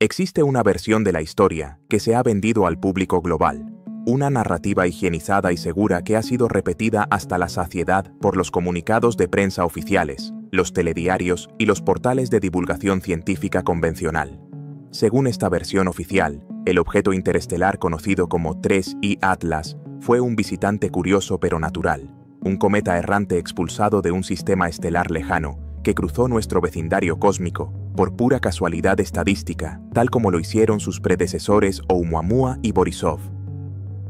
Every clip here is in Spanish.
Existe una versión de la historia que se ha vendido al público global, una narrativa higienizada y segura que ha sido repetida hasta la saciedad por los comunicados de prensa oficiales, los telediarios y los portales de divulgación científica convencional. Según esta versión oficial, el objeto interestelar conocido como 3I Atlas fue un visitante curioso pero natural, un cometa errante expulsado de un sistema estelar lejano que cruzó nuestro vecindario cósmico por pura casualidad estadística, tal como lo hicieron sus predecesores Oumuamua y Borisov.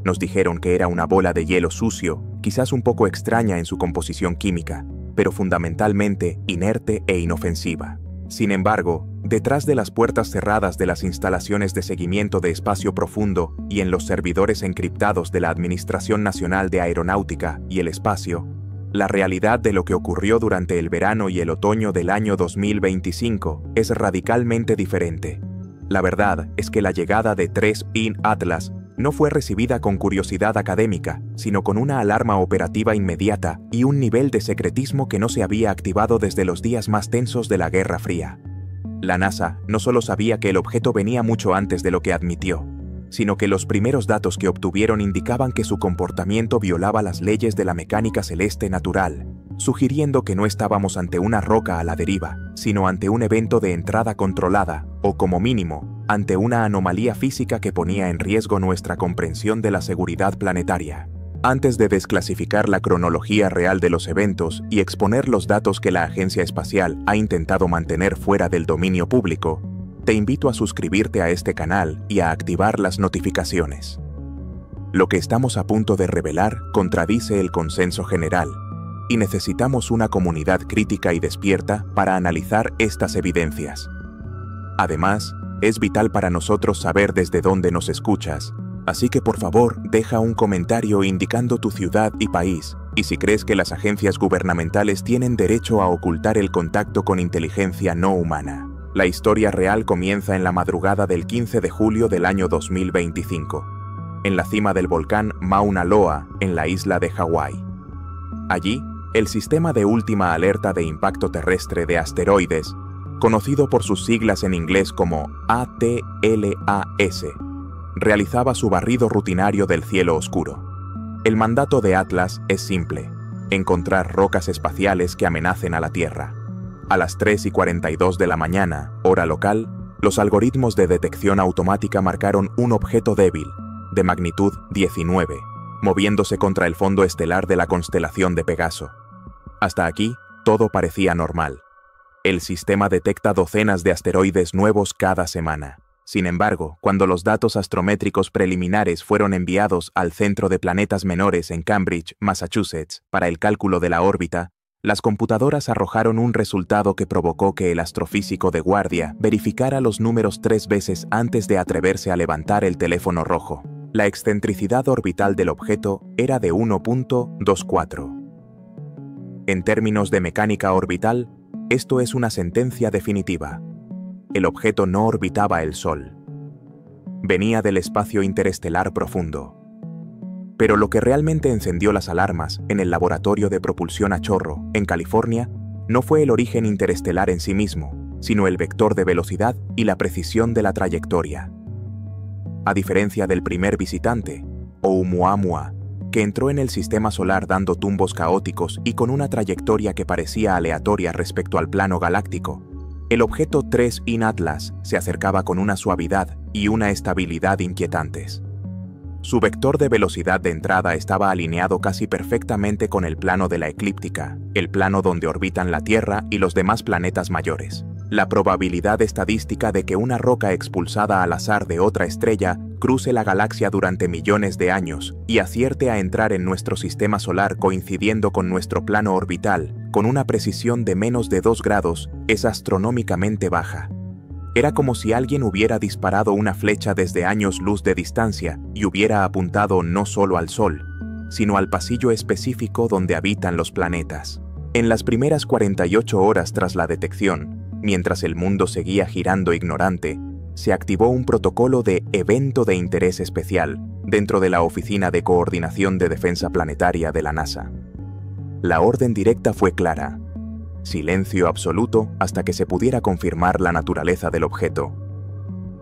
Nos dijeron que era una bola de hielo sucio, quizás un poco extraña en su composición química, pero fundamentalmente inerte e inofensiva. Sin embargo, detrás de las puertas cerradas de las instalaciones de seguimiento de espacio profundo y en los servidores encriptados de la Administración Nacional de Aeronáutica y el Espacio, la realidad de lo que ocurrió durante el verano y el otoño del año 2025 es radicalmente diferente. La verdad es que la llegada de 3I Atlas no fue recibida con curiosidad académica, sino con una alarma operativa inmediata y un nivel de secretismo que no se había activado desde los días más tensos de la Guerra Fría. La NASA no solo sabía que el objeto venía mucho antes de lo que admitió, sino que los primeros datos que obtuvieron indicaban que su comportamiento violaba las leyes de la mecánica celeste natural, sugiriendo que no estábamos ante una roca a la deriva, sino ante un evento de entrada controlada, o como mínimo, ante una anomalía física que ponía en riesgo nuestra comprensión de la seguridad planetaria. Antes de desclasificar la cronología real de los eventos y exponer los datos que la Agencia Espacial ha intentado mantener fuera del dominio público, te invito a suscribirte a este canal y a activar las notificaciones. Lo que estamos a punto de revelar contradice el consenso general, y necesitamos una comunidad crítica y despierta para analizar estas evidencias. Además, es vital para nosotros saber desde dónde nos escuchas, así que por favor deja un comentario indicando tu ciudad y país, y si crees que las agencias gubernamentales tienen derecho a ocultar el contacto con inteligencia no humana. La historia real comienza en la madrugada del 15 de julio del año 2025, en la cima del volcán Mauna Loa, en la isla de Hawái. Allí, el sistema de última alerta de impacto terrestre de asteroides, conocido por sus siglas en inglés como ATLAS, realizaba su barrido rutinario del cielo oscuro. El mandato de Atlas es simple: encontrar rocas espaciales que amenacen a la Tierra. A las 3:42 de la mañana, hora local, los algoritmos de detección automática marcaron un objeto débil, de magnitud 19, moviéndose contra el fondo estelar de la constelación de Pegaso. Hasta aquí, todo parecía normal. El sistema detecta docenas de asteroides nuevos cada semana. Sin embargo, cuando los datos astrométricos preliminares fueron enviados al Centro de Planetas Menores en Cambridge, Massachusetts, para el cálculo de la órbita, las computadoras arrojaron un resultado que provocó que el astrofísico de guardia verificara los números 3 veces antes de atreverse a levantar el teléfono rojo. La excentricidad orbital del objeto era de 1.24. En términos de mecánica orbital, esto es una sentencia definitiva. El objeto no orbitaba el Sol. Venía del espacio interestelar profundo. Pero lo que realmente encendió las alarmas en el laboratorio de propulsión a chorro, en California, no fue el origen interestelar en sí mismo, sino el vector de velocidad y la precisión de la trayectoria. A diferencia del primer visitante, Oumuamua, que entró en el sistema solar dando tumbos caóticos y con una trayectoria que parecía aleatoria respecto al plano galáctico, el objeto 3I Atlas se acercaba con una suavidad y una estabilidad inquietantes. Su vector de velocidad de entrada estaba alineado casi perfectamente con el plano de la eclíptica, el plano donde orbitan la Tierra y los demás planetas mayores. La probabilidad estadística de que una roca expulsada al azar de otra estrella cruce la galaxia durante millones de años y acierte a entrar en nuestro sistema solar coincidiendo con nuestro plano orbital, con una precisión de menos de 2 grados, es astronómicamente baja. Era como si alguien hubiera disparado una flecha desde años luz de distancia y hubiera apuntado no solo al Sol, sino al pasillo específico donde habitan los planetas. En las primeras 48 horas tras la detección, mientras el mundo seguía girando ignorante, se activó un protocolo de evento de interés especial dentro de la Oficina de Coordinación de Defensa Planetaria de la NASA. La orden directa fue clara: silencio absoluto hasta que se pudiera confirmar la naturaleza del objeto.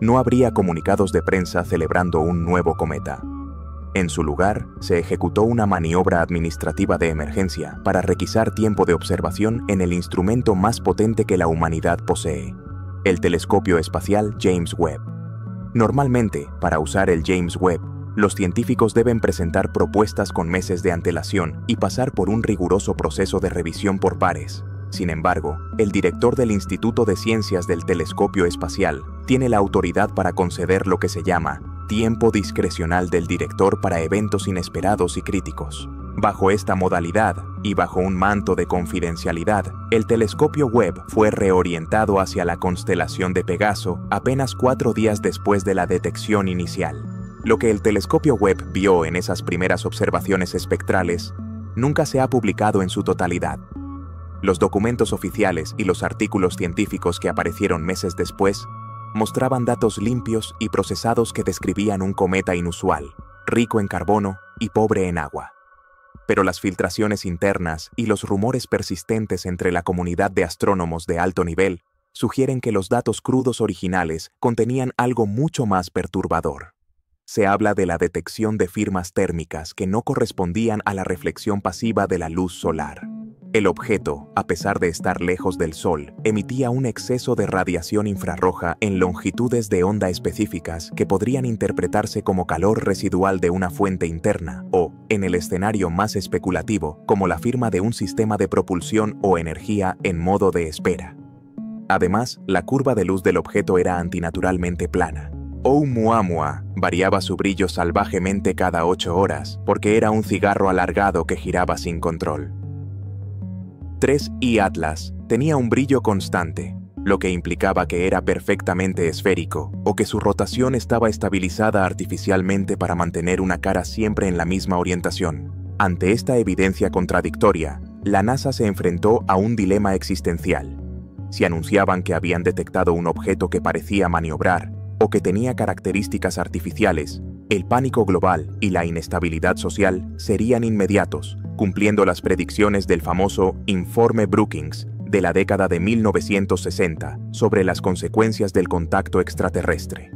no habría comunicados de prensa celebrando un nuevo cometa. En su lugar, se ejecutó una maniobra administrativa de emergencia para requisar tiempo de observación en el instrumento más potente que la humanidad posee, el telescopio espacial James Webb. Normalmente, para usar el James Webb, los científicos deben presentar propuestas con meses de antelación y pasar por un riguroso proceso de revisión por pares. Sin embargo, el director del Instituto de Ciencias del Telescopio Espacial tiene la autoridad para conceder lo que se llama tiempo discrecional del director para eventos inesperados y críticos. Bajo esta modalidad, y bajo un manto de confidencialidad, el telescopio Webb fue reorientado hacia la constelación de Pegaso apenas 4 días después de la detección inicial. Lo que el telescopio Webb vio en esas primeras observaciones espectrales nunca se ha publicado en su totalidad. Los documentos oficiales y los artículos científicos que aparecieron meses después mostraban datos limpios y procesados que describían un cometa inusual, rico en carbono y pobre en agua. Pero las filtraciones internas y los rumores persistentes entre la comunidad de astrónomos de alto nivel sugieren que los datos crudos originales contenían algo mucho más perturbador. Se habla de la detección de firmas térmicas que no correspondían a la reflexión pasiva de la luz solar. El objeto, a pesar de estar lejos del Sol, emitía un exceso de radiación infrarroja en longitudes de onda específicas que podrían interpretarse como calor residual de una fuente interna o, en el escenario más especulativo, como la firma de un sistema de propulsión o energía en modo de espera. Además, la curva de luz del objeto era antinaturalmente plana. Oumuamua variaba su brillo salvajemente cada 8 horas porque era un cigarro alargado que giraba sin control. 3I Atlas tenía un brillo constante, lo que implicaba que era perfectamente esférico o que su rotación estaba estabilizada artificialmente para mantener una cara siempre en la misma orientación. Ante esta evidencia contradictoria, la NASA se enfrentó a un dilema existencial. Si anunciaban que habían detectado un objeto que parecía maniobrar o que tenía características artificiales, el pánico global y la inestabilidad social serían inmediatos, cumpliendo las predicciones del famoso Informe Brookings de la década de 1960 sobre las consecuencias del contacto extraterrestre.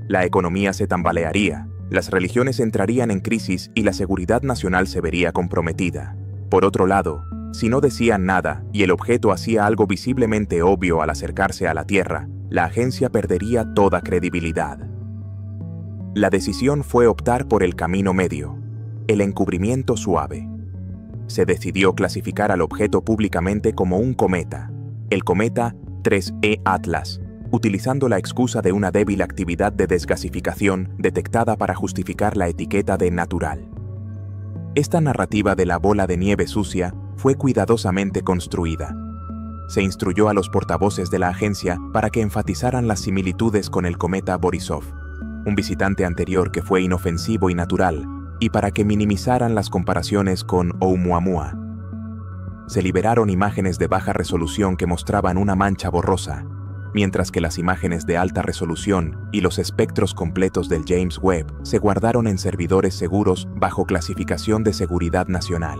La economía se tambalearía, las religiones entrarían en crisis y la seguridad nacional se vería comprometida. Por otro lado, si no decían nada y el objeto hacía algo visiblemente obvio al acercarse a la Tierra, la agencia perdería toda credibilidad. La decisión fue optar por el camino medio, el encubrimiento suave. Se decidió clasificar al objeto públicamente como un cometa, el cometa 3E Atlas, utilizando la excusa de una débil actividad de desgasificación detectada para justificar la etiqueta de natural. Esta narrativa de la bola de nieve sucia fue cuidadosamente construida. Se instruyó a los portavoces de la agencia para que enfatizaran las similitudes con el cometa Borisov, un visitante anterior que fue inofensivo y natural, y para que minimizaran las comparaciones con Oumuamua. Se liberaron imágenes de baja resolución que mostraban una mancha borrosa, mientras que las imágenes de alta resolución y los espectros completos del James Webb se guardaron en servidores seguros bajo clasificación de seguridad nacional.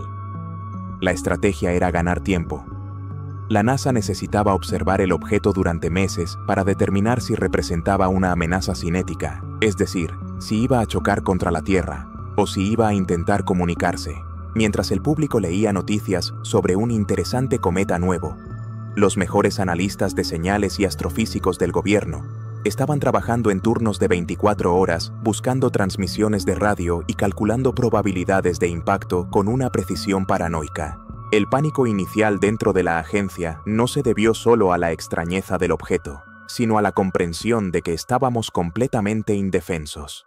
La estrategia era ganar tiempo. La NASA necesitaba observar el objeto durante meses para determinar si representaba una amenaza cinética, es decir, si iba a chocar contra la Tierra, o si iba a intentar comunicarse, mientras el público leía noticias sobre un interesante cometa nuevo. Los mejores analistas de señales y astrofísicos del gobierno estaban trabajando en turnos de 24 horas buscando transmisiones de radio y calculando probabilidades de impacto con una precisión paranoica. El pánico inicial dentro de la agencia no se debió solo a la extrañeza del objeto, sino a la comprensión de que estábamos completamente indefensos.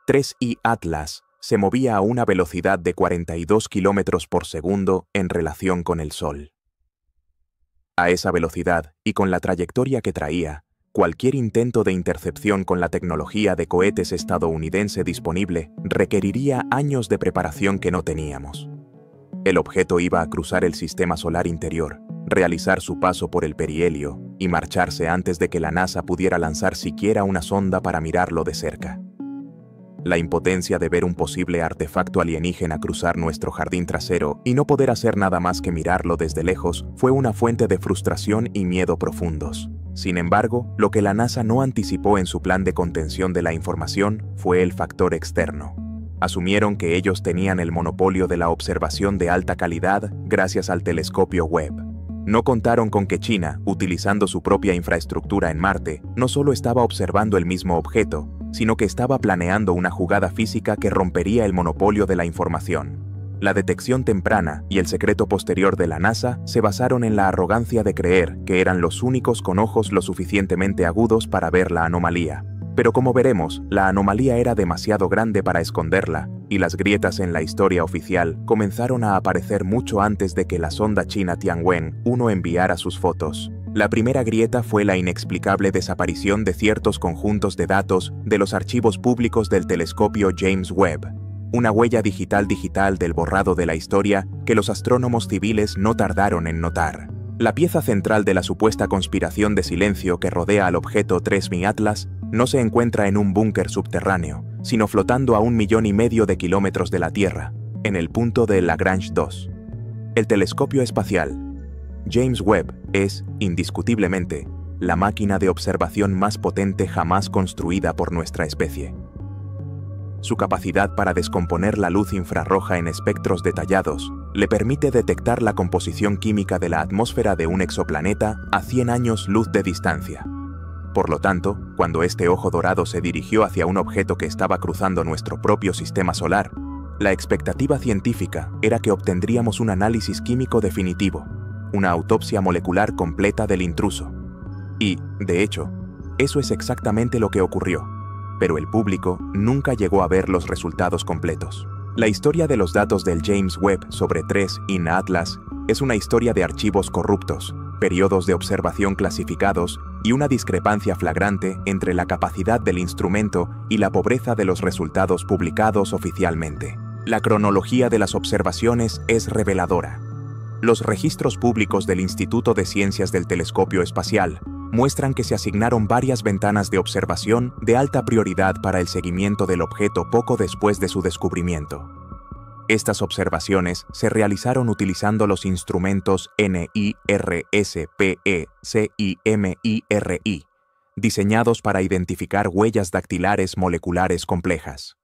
3I Atlas se movía a una velocidad de 42 kilómetros por segundo en relación con el Sol. A esa velocidad y con la trayectoria que traía, cualquier intento de intercepción con la tecnología de cohetes estadounidense disponible requeriría años de preparación que no teníamos. El objeto iba a cruzar el sistema solar interior, realizar su paso por el perihelio y marcharse antes de que la NASA pudiera lanzar siquiera una sonda para mirarlo de cerca. La impotencia de ver un posible artefacto alienígena cruzar nuestro jardín trasero y no poder hacer nada más que mirarlo desde lejos fue una fuente de frustración y miedo profundos. Sin embargo, lo que la NASA no anticipó en su plan de contención de la información fue el factor externo. Asumieron que ellos tenían el monopolio de la observación de alta calidad gracias al telescopio Webb. No contaron con que China, utilizando su propia infraestructura en Marte, no solo estaba observando el mismo objeto, sino que estaba planeando una jugada física que rompería el monopolio de la información. La detección temprana y el secreto posterior de la NASA se basaron en la arrogancia de creer que eran los únicos con ojos lo suficientemente agudos para ver la anomalía. Pero como veremos, la anomalía era demasiado grande para esconderla, y las grietas en la historia oficial comenzaron a aparecer mucho antes de que la sonda china Tianwen-1 enviara sus fotos. La primera grieta fue la inexplicable desaparición de ciertos conjuntos de datos de los archivos públicos del telescopio James Webb, una huella digital del borrado de la historia que los astrónomos civiles no tardaron en notar. La pieza central de la supuesta conspiración de silencio que rodea al objeto 3000 Atlas no se encuentra en un búnker subterráneo, sino flotando a 1,5 millones de kilómetros de la Tierra, en el punto de Lagrange 2. El telescopio espacial James Webb es, indiscutiblemente, la máquina de observación más potente jamás construida por nuestra especie. Su capacidad para descomponer la luz infrarroja en espectros detallados le permite detectar la composición química de la atmósfera de un exoplaneta a 100 años luz de distancia. Por lo tanto, cuando este ojo dorado se dirigió hacia un objeto que estaba cruzando nuestro propio sistema solar, la expectativa científica era que obtendríamos un análisis químico definitivo, una autopsia molecular completa del intruso. Y, de hecho, eso es exactamente lo que ocurrió. Pero el público nunca llegó a ver los resultados completos. La historia de los datos del James Webb sobre 3000 Atlas es una historia de archivos corruptos, periodos de observación clasificados y una discrepancia flagrante entre la capacidad del instrumento y la pobreza de los resultados publicados oficialmente. La cronología de las observaciones es reveladora. Los registros públicos del Instituto de Ciencias del Telescopio Espacial muestran que se asignaron varias ventanas de observación de alta prioridad para el seguimiento del objeto poco después de su descubrimiento. Estas observaciones se realizaron utilizando los instrumentos NIRSPE-CIMIRI, diseñados para identificar huellas dactilares moleculares complejas.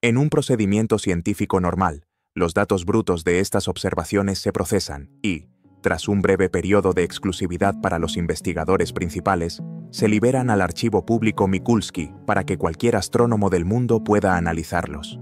En un procedimiento científico normal, los datos brutos de estas observaciones se procesan y, tras un breve periodo de exclusividad para los investigadores principales, se liberan al archivo público Mikulski para que cualquier astrónomo del mundo pueda analizarlos.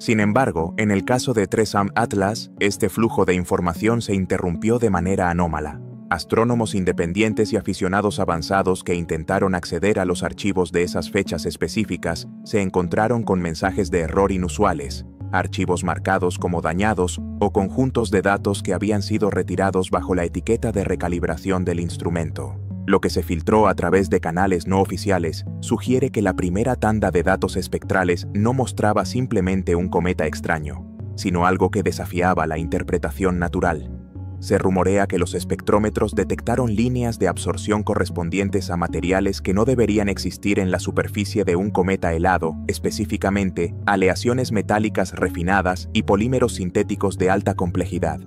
Sin embargo, en el caso de 3000 Atlas, este flujo de información se interrumpió de manera anómala. Astrónomos independientes y aficionados avanzados que intentaron acceder a los archivos de esas fechas específicas se encontraron con mensajes de error inusuales, archivos marcados como dañados o conjuntos de datos que habían sido retirados bajo la etiqueta de recalibración del instrumento. Lo que se filtró a través de canales no oficiales sugiere que la primera tanda de datos espectrales no mostraba simplemente un cometa extraño, sino algo que desafiaba la interpretación natural. Se rumorea que los espectrómetros detectaron líneas de absorción correspondientes a materiales que no deberían existir en la superficie de un cometa helado, específicamente aleaciones metálicas refinadas y polímeros sintéticos de alta complejidad.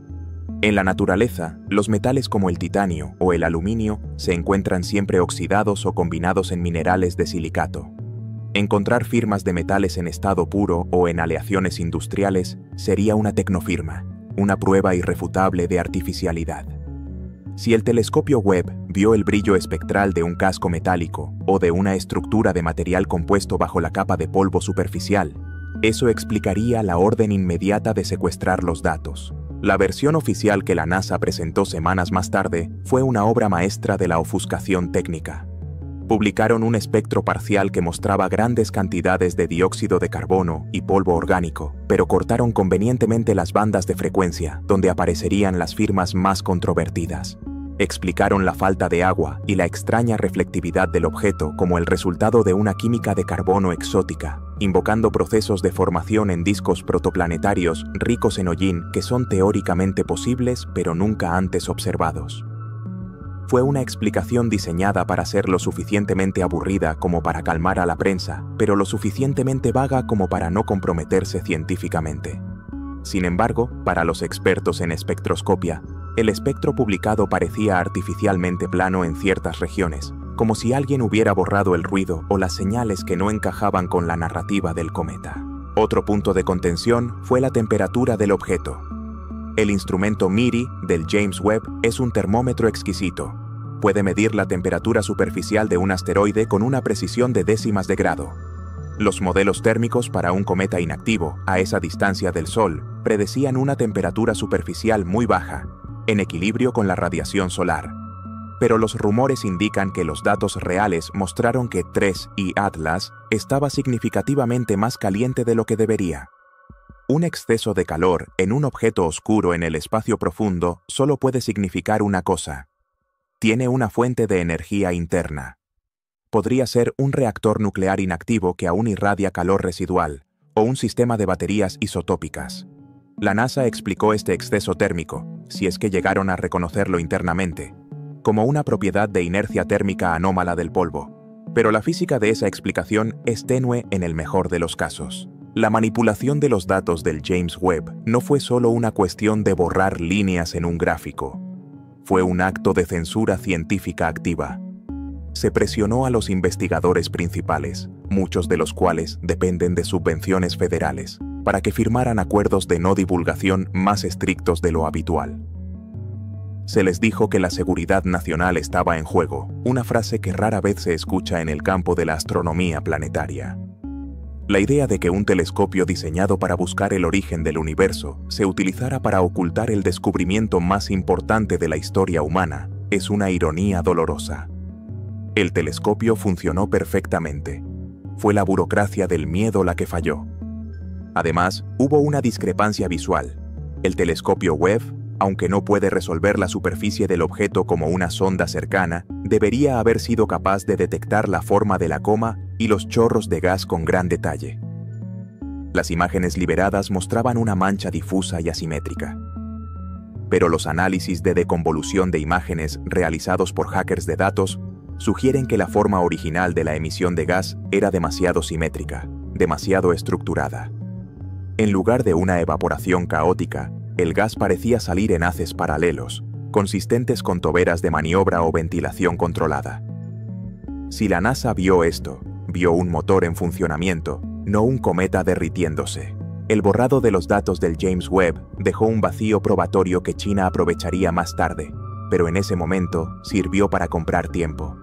En la naturaleza, los metales como el titanio o el aluminio se encuentran siempre oxidados o combinados en minerales de silicato. Encontrar firmas de metales en estado puro o en aleaciones industriales sería una tecnofirma, una prueba irrefutable de artificialidad. Si el telescopio Webb vio el brillo espectral de un casco metálico o de una estructura de material compuesto bajo la capa de polvo superficial, eso explicaría la orden inmediata de secuestrar los datos. La versión oficial que la NASA presentó semanas más tarde fue una obra maestra de la ofuscación técnica. Publicaron un espectro parcial que mostraba grandes cantidades de dióxido de carbono y polvo orgánico, pero cortaron convenientemente las bandas de frecuencia donde aparecerían las firmas más controvertidas. Explicaron la falta de agua y la extraña reflectividad del objeto como el resultado de una química de carbono exótica, invocando procesos de formación en discos protoplanetarios ricos en hollín que son teóricamente posibles pero nunca antes observados. Fue una explicación diseñada para ser lo suficientemente aburrida como para calmar a la prensa, pero lo suficientemente vaga como para no comprometerse científicamente. Sin embargo, para los expertos en espectroscopia, El espectro publicado parecía artificialmente plano en ciertas regiones, como si alguien hubiera borrado el ruido o las señales que no encajaban con la narrativa del cometa. Otro punto de contención fue la temperatura del objeto. El instrumento MIRI del James Webb es un termómetro exquisito. Puede medir la temperatura superficial de un asteroide con una precisión de décimas de grado. Los modelos térmicos para un cometa inactivo, a esa distancia del Sol, predecían una temperatura superficial muy baja, en equilibrio con la radiación solar. Pero los rumores indican que los datos reales mostraron que 3I Atlas estaba significativamente más caliente de lo que debería. Un exceso de calor en un objeto oscuro en el espacio profundo solo puede significar una cosa: tiene una fuente de energía interna. Podría ser un reactor nuclear inactivo que aún irradia calor residual, o un sistema de baterías isotópicas. La NASA explicó este exceso térmico, si es que llegaron a reconocerlo internamente, como una propiedad de inercia térmica anómala del polvo. Pero la física de esa explicación es tenue en el mejor de los casos. La manipulación de los datos del James Webb no fue solo una cuestión de borrar líneas en un gráfico. Fue un acto de censura científica activa. Se presionó a los investigadores principales, muchos de los cuales dependen de subvenciones federales, para que firmaran acuerdos de no divulgación más estrictos de lo habitual. Se les dijo que la seguridad nacional estaba en juego, una frase que rara vez se escucha en el campo de la astronomía planetaria. La idea de que un telescopio diseñado para buscar el origen del universo se utilizara para ocultar el descubrimiento más importante de la historia humana es una ironía dolorosa. El telescopio funcionó perfectamente. Fue la burocracia del miedo la que falló. Además, hubo una discrepancia visual. El telescopio Webb, aunque no puede resolver la superficie del objeto como una sonda cercana, debería haber sido capaz de detectar la forma de la coma y los chorros de gas con gran detalle. Las imágenes liberadas mostraban una mancha difusa y asimétrica. Pero los análisis de deconvolución de imágenes realizados por hackers de datos sugieren que la forma original de la emisión de gas era demasiado simétrica, demasiado estructurada. En lugar de una evaporación caótica, el gas parecía salir en haces paralelos, consistentes con toberas de maniobra o ventilación controlada. Si la NASA vio esto, vio un motor en funcionamiento, no un cometa derritiéndose. El borrado de los datos del James Webb dejó un vacío probatorio que China aprovecharía más tarde, pero en ese momento sirvió para comprar tiempo.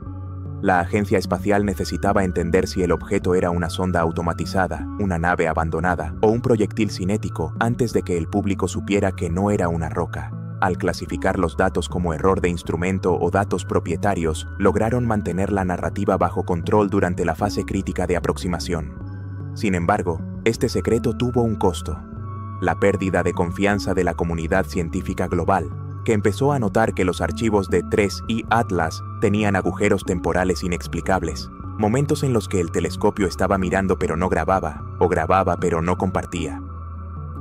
La agencia espacial necesitaba entender si el objeto era una sonda automatizada, una nave abandonada o un proyectil cinético antes de que el público supiera que no era una roca. Al clasificar los datos como error de instrumento o datos propietarios, lograron mantener la narrativa bajo control durante la fase crítica de aproximación. Sin embargo, este secreto tuvo un costo: la pérdida de confianza de la comunidad científica global, que empezó a notar que los archivos de 3I Atlas tenían agujeros temporales inexplicables, momentos en los que el telescopio estaba mirando pero no grababa, o grababa pero no compartía.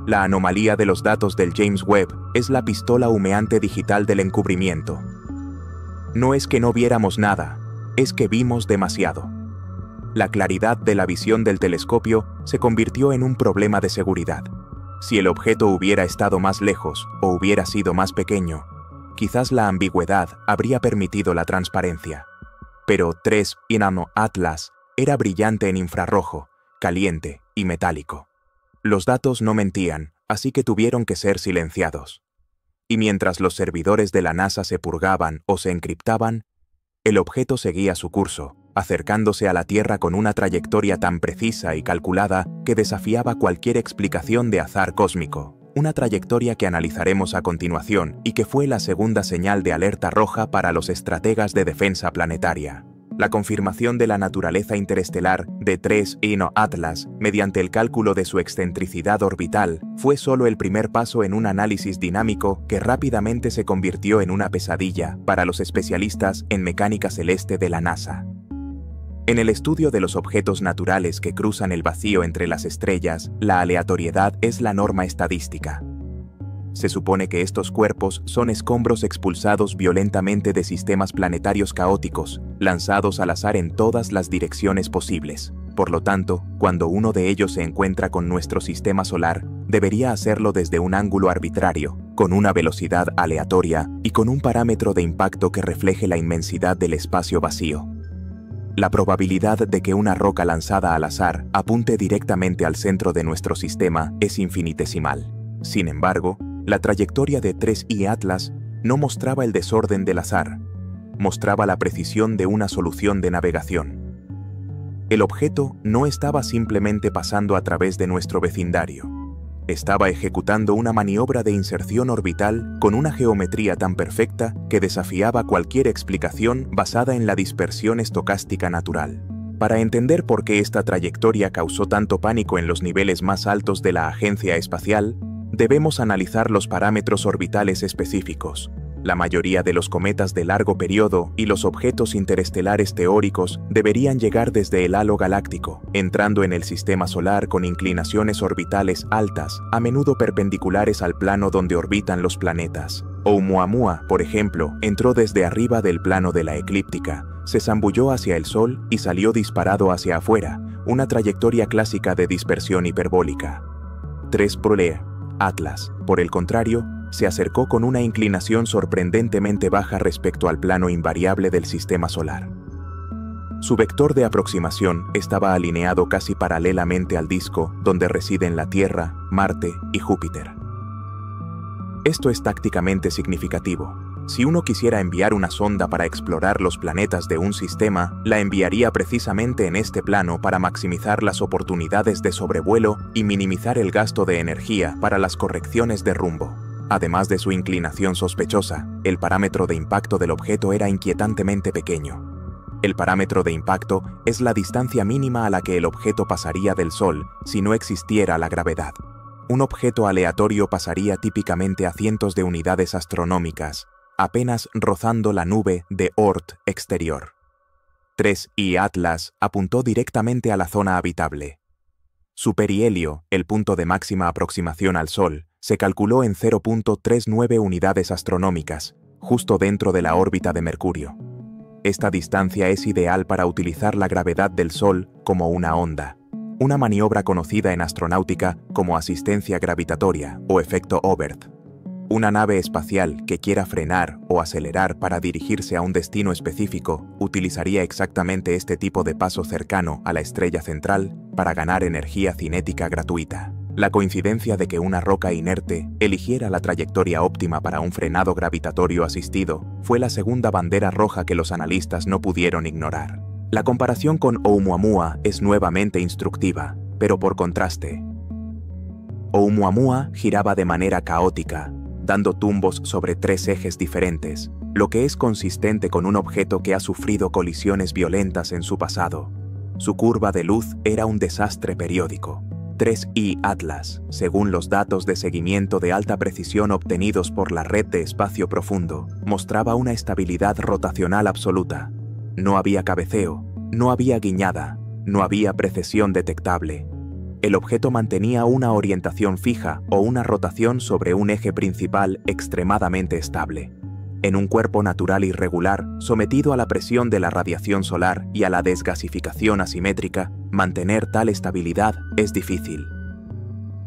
La anomalía de los datos del James Webb es la pistola humeante digital del encubrimiento. No es que no viéramos nada, es que vimos demasiado. La claridad de la visión del telescopio se convirtió en un problema de seguridad. Si el objeto hubiera estado más lejos o hubiera sido más pequeño, quizás la ambigüedad habría permitido la transparencia. Pero 3I Atlas era brillante en infrarrojo, caliente y metálico. Los datos no mentían, así que tuvieron que ser silenciados. Y mientras los servidores de la NASA se purgaban o se encriptaban, el objeto seguía su curso, acercándose a la Tierra con una trayectoria tan precisa y calculada que desafiaba cualquier explicación de azar cósmico. Una trayectoria que analizaremos a continuación y que fue la segunda señal de alerta roja para los estrategas de defensa planetaria. La confirmación de la naturaleza interestelar de 3I Atlas mediante el cálculo de su excentricidad orbital fue solo el primer paso en un análisis dinámico que rápidamente se convirtió en una pesadilla para los especialistas en mecánica celeste de la NASA. En el estudio de los objetos naturales que cruzan el vacío entre las estrellas, la aleatoriedad es la norma estadística. Se supone que estos cuerpos son escombros expulsados violentamente de sistemas planetarios caóticos, lanzados al azar en todas las direcciones posibles. Por lo tanto, cuando uno de ellos se encuentra con nuestro sistema solar, debería hacerlo desde un ángulo arbitrario, con una velocidad aleatoria y con un parámetro de impacto que refleje la inmensidad del espacio vacío. La probabilidad de que una roca lanzada al azar apunte directamente al centro de nuestro sistema es infinitesimal. Sin embargo, la trayectoria de 3I Atlas no mostraba el desorden del azar, mostraba la precisión de una solución de navegación. El objeto no estaba simplemente pasando a través de nuestro vecindario. Estaba ejecutando una maniobra de inserción orbital con una geometría tan perfecta que desafiaba cualquier explicación basada en la dispersión estocástica natural. Para entender por qué esta trayectoria causó tanto pánico en los niveles más altos de la agencia espacial, debemos analizar los parámetros orbitales específicos. La mayoría de los cometas de largo periodo y los objetos interestelares teóricos deberían llegar desde el halo galáctico, entrando en el sistema solar con inclinaciones orbitales altas, a menudo perpendiculares al plano donde orbitan los planetas. Oumuamua, por ejemplo, entró desde arriba del plano de la eclíptica, se zambulló hacia el Sol y salió disparado hacia afuera, una trayectoria clásica de dispersión hiperbólica. 3 Atlas, por el contrario, se acercó con una inclinación sorprendentemente baja respecto al plano invariable del sistema solar. Su vector de aproximación estaba alineado casi paralelamente al disco donde residen la Tierra, Marte y Júpiter. Esto es tácticamente significativo. Si uno quisiera enviar una sonda para explorar los planetas de un sistema, la enviaría precisamente en este plano para maximizar las oportunidades de sobrevuelo y minimizar el gasto de energía para las correcciones de rumbo. Además de su inclinación sospechosa, el parámetro de impacto del objeto era inquietantemente pequeño. El parámetro de impacto es la distancia mínima a la que el objeto pasaría del Sol si no existiera la gravedad. Un objeto aleatorio pasaría típicamente a cientos de unidades astronómicas, apenas rozando la nube de Oort exterior. 3I Atlas apuntó directamente a la zona habitable. Su perihelio, el punto de máxima aproximación al Sol, se calculó en 0.39 unidades astronómicas, justo dentro de la órbita de Mercurio. Esta distancia es ideal para utilizar la gravedad del Sol como una onda, una maniobra conocida en astronáutica como asistencia gravitatoria o efecto Oberth. Una nave espacial que quiera frenar o acelerar para dirigirse a un destino específico utilizaría exactamente este tipo de paso cercano a la estrella central para ganar energía cinética gratuita. La coincidencia de que una roca inerte eligiera la trayectoria óptima para un frenado gravitatorio asistido fue la segunda bandera roja que los analistas no pudieron ignorar. La comparación con Oumuamua es nuevamente instructiva, pero por contraste. Oumuamua giraba de manera caótica, dando tumbos sobre 3 ejes diferentes, lo que es consistente con un objeto que ha sufrido colisiones violentas en su pasado. Su curva de luz era un desastre periódico. 3I Atlas, según los datos de seguimiento de alta precisión obtenidos por la red de espacio profundo, mostraba una estabilidad rotacional absoluta. No había cabeceo, no había guiñada, no había precesión detectable. El objeto mantenía una orientación fija o una rotación sobre un eje principal extremadamente estable. En un cuerpo natural irregular, sometido a la presión de la radiación solar y a la desgasificación asimétrica, mantener tal estabilidad es difícil.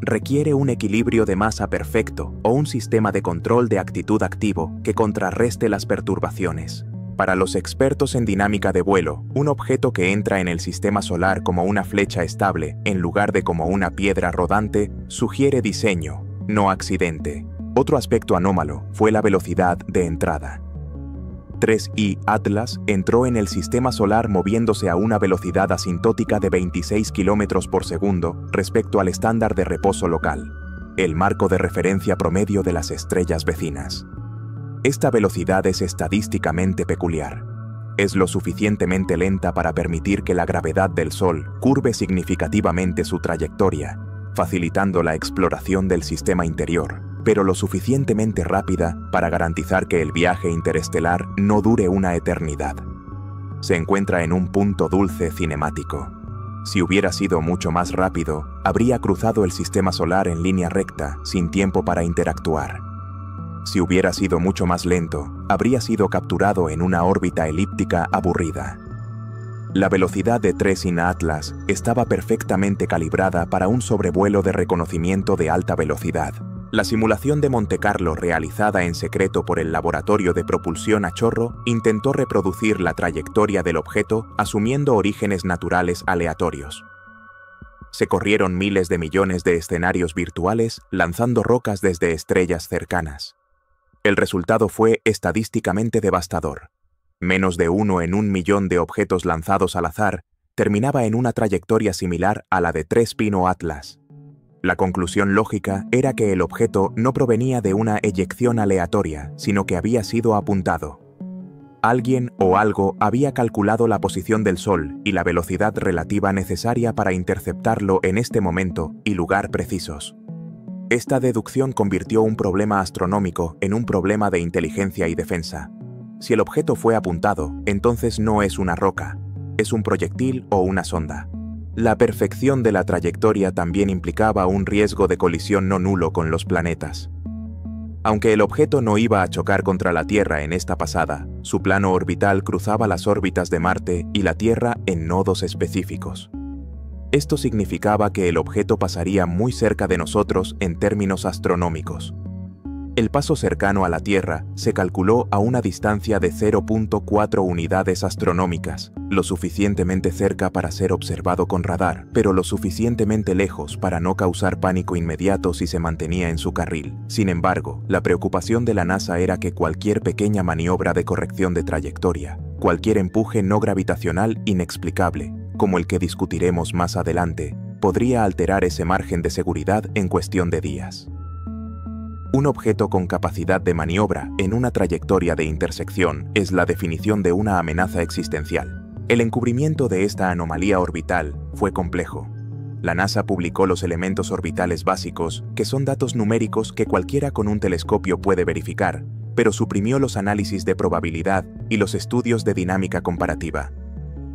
Requiere un equilibrio de masa perfecto o un sistema de control de actitud activo que contrarreste las perturbaciones. Para los expertos en dinámica de vuelo, un objeto que entra en el sistema solar como una flecha estable en lugar de como una piedra rodante sugiere diseño, no accidente. Otro aspecto anómalo fue la velocidad de entrada. 3I Atlas entró en el sistema solar moviéndose a una velocidad asintótica de 26 km por segundo respecto al estándar de reposo local, el marco de referencia promedio de las estrellas vecinas. Esta velocidad es estadísticamente peculiar. Es lo suficientemente lenta para permitir que la gravedad del Sol curve significativamente su trayectoria, facilitando la exploración del sistema interior, pero lo suficientemente rápida para garantizar que el viaje interestelar no dure una eternidad. Se encuentra en un punto dulce cinemático. Si hubiera sido mucho más rápido, habría cruzado el sistema solar en línea recta, sin tiempo para interactuar. Si hubiera sido mucho más lento, habría sido capturado en una órbita elíptica aburrida. La velocidad de 3I Atlas estaba perfectamente calibrada para un sobrevuelo de reconocimiento de alta velocidad. La simulación de Monte Carlo realizada en secreto por el Laboratorio de Propulsión a Chorro intentó reproducir la trayectoria del objeto asumiendo orígenes naturales aleatorios. Se corrieron miles de millones de escenarios virtuales lanzando rocas desde estrellas cercanas. El resultado fue estadísticamente devastador. Menos de 1 en 1.000.000 de objetos lanzados al azar terminaba en una trayectoria similar a la de 3 Pino Atlas. La conclusión lógica era que el objeto no provenía de una eyección aleatoria, sino que había sido apuntado. Alguien o algo había calculado la posición del Sol y la velocidad relativa necesaria para interceptarlo en este momento y lugar precisos. Esta deducción convirtió un problema astronómico en un problema de inteligencia y defensa. Si el objeto fue apuntado, entonces no es una roca, es un proyectil o una sonda. La perfección de la trayectoria también implicaba un riesgo de colisión no nulo con los planetas. Aunque el objeto no iba a chocar contra la Tierra en esta pasada, su plano orbital cruzaba las órbitas de Marte y la Tierra en nodos específicos. Esto significaba que el objeto pasaría muy cerca de nosotros en términos astronómicos. El paso cercano a la Tierra se calculó a una distancia de 0.4 unidades astronómicas, lo suficientemente cerca para ser observado con radar, pero lo suficientemente lejos para no causar pánico inmediato si se mantenía en su carril. Sin embargo, la preocupación de la NASA era que cualquier pequeña maniobra de corrección de trayectoria, cualquier empuje no gravitacional inexplicable, como el que discutiremos más adelante, podría alterar ese margen de seguridad en cuestión de días. Un objeto con capacidad de maniobra en una trayectoria de intersección es la definición de una amenaza existencial. El encubrimiento de esta anomalía orbital fue complejo. La NASA publicó los elementos orbitales básicos, que son datos numéricos que cualquiera con un telescopio puede verificar, pero suprimió los análisis de probabilidad y los estudios de dinámica comparativa.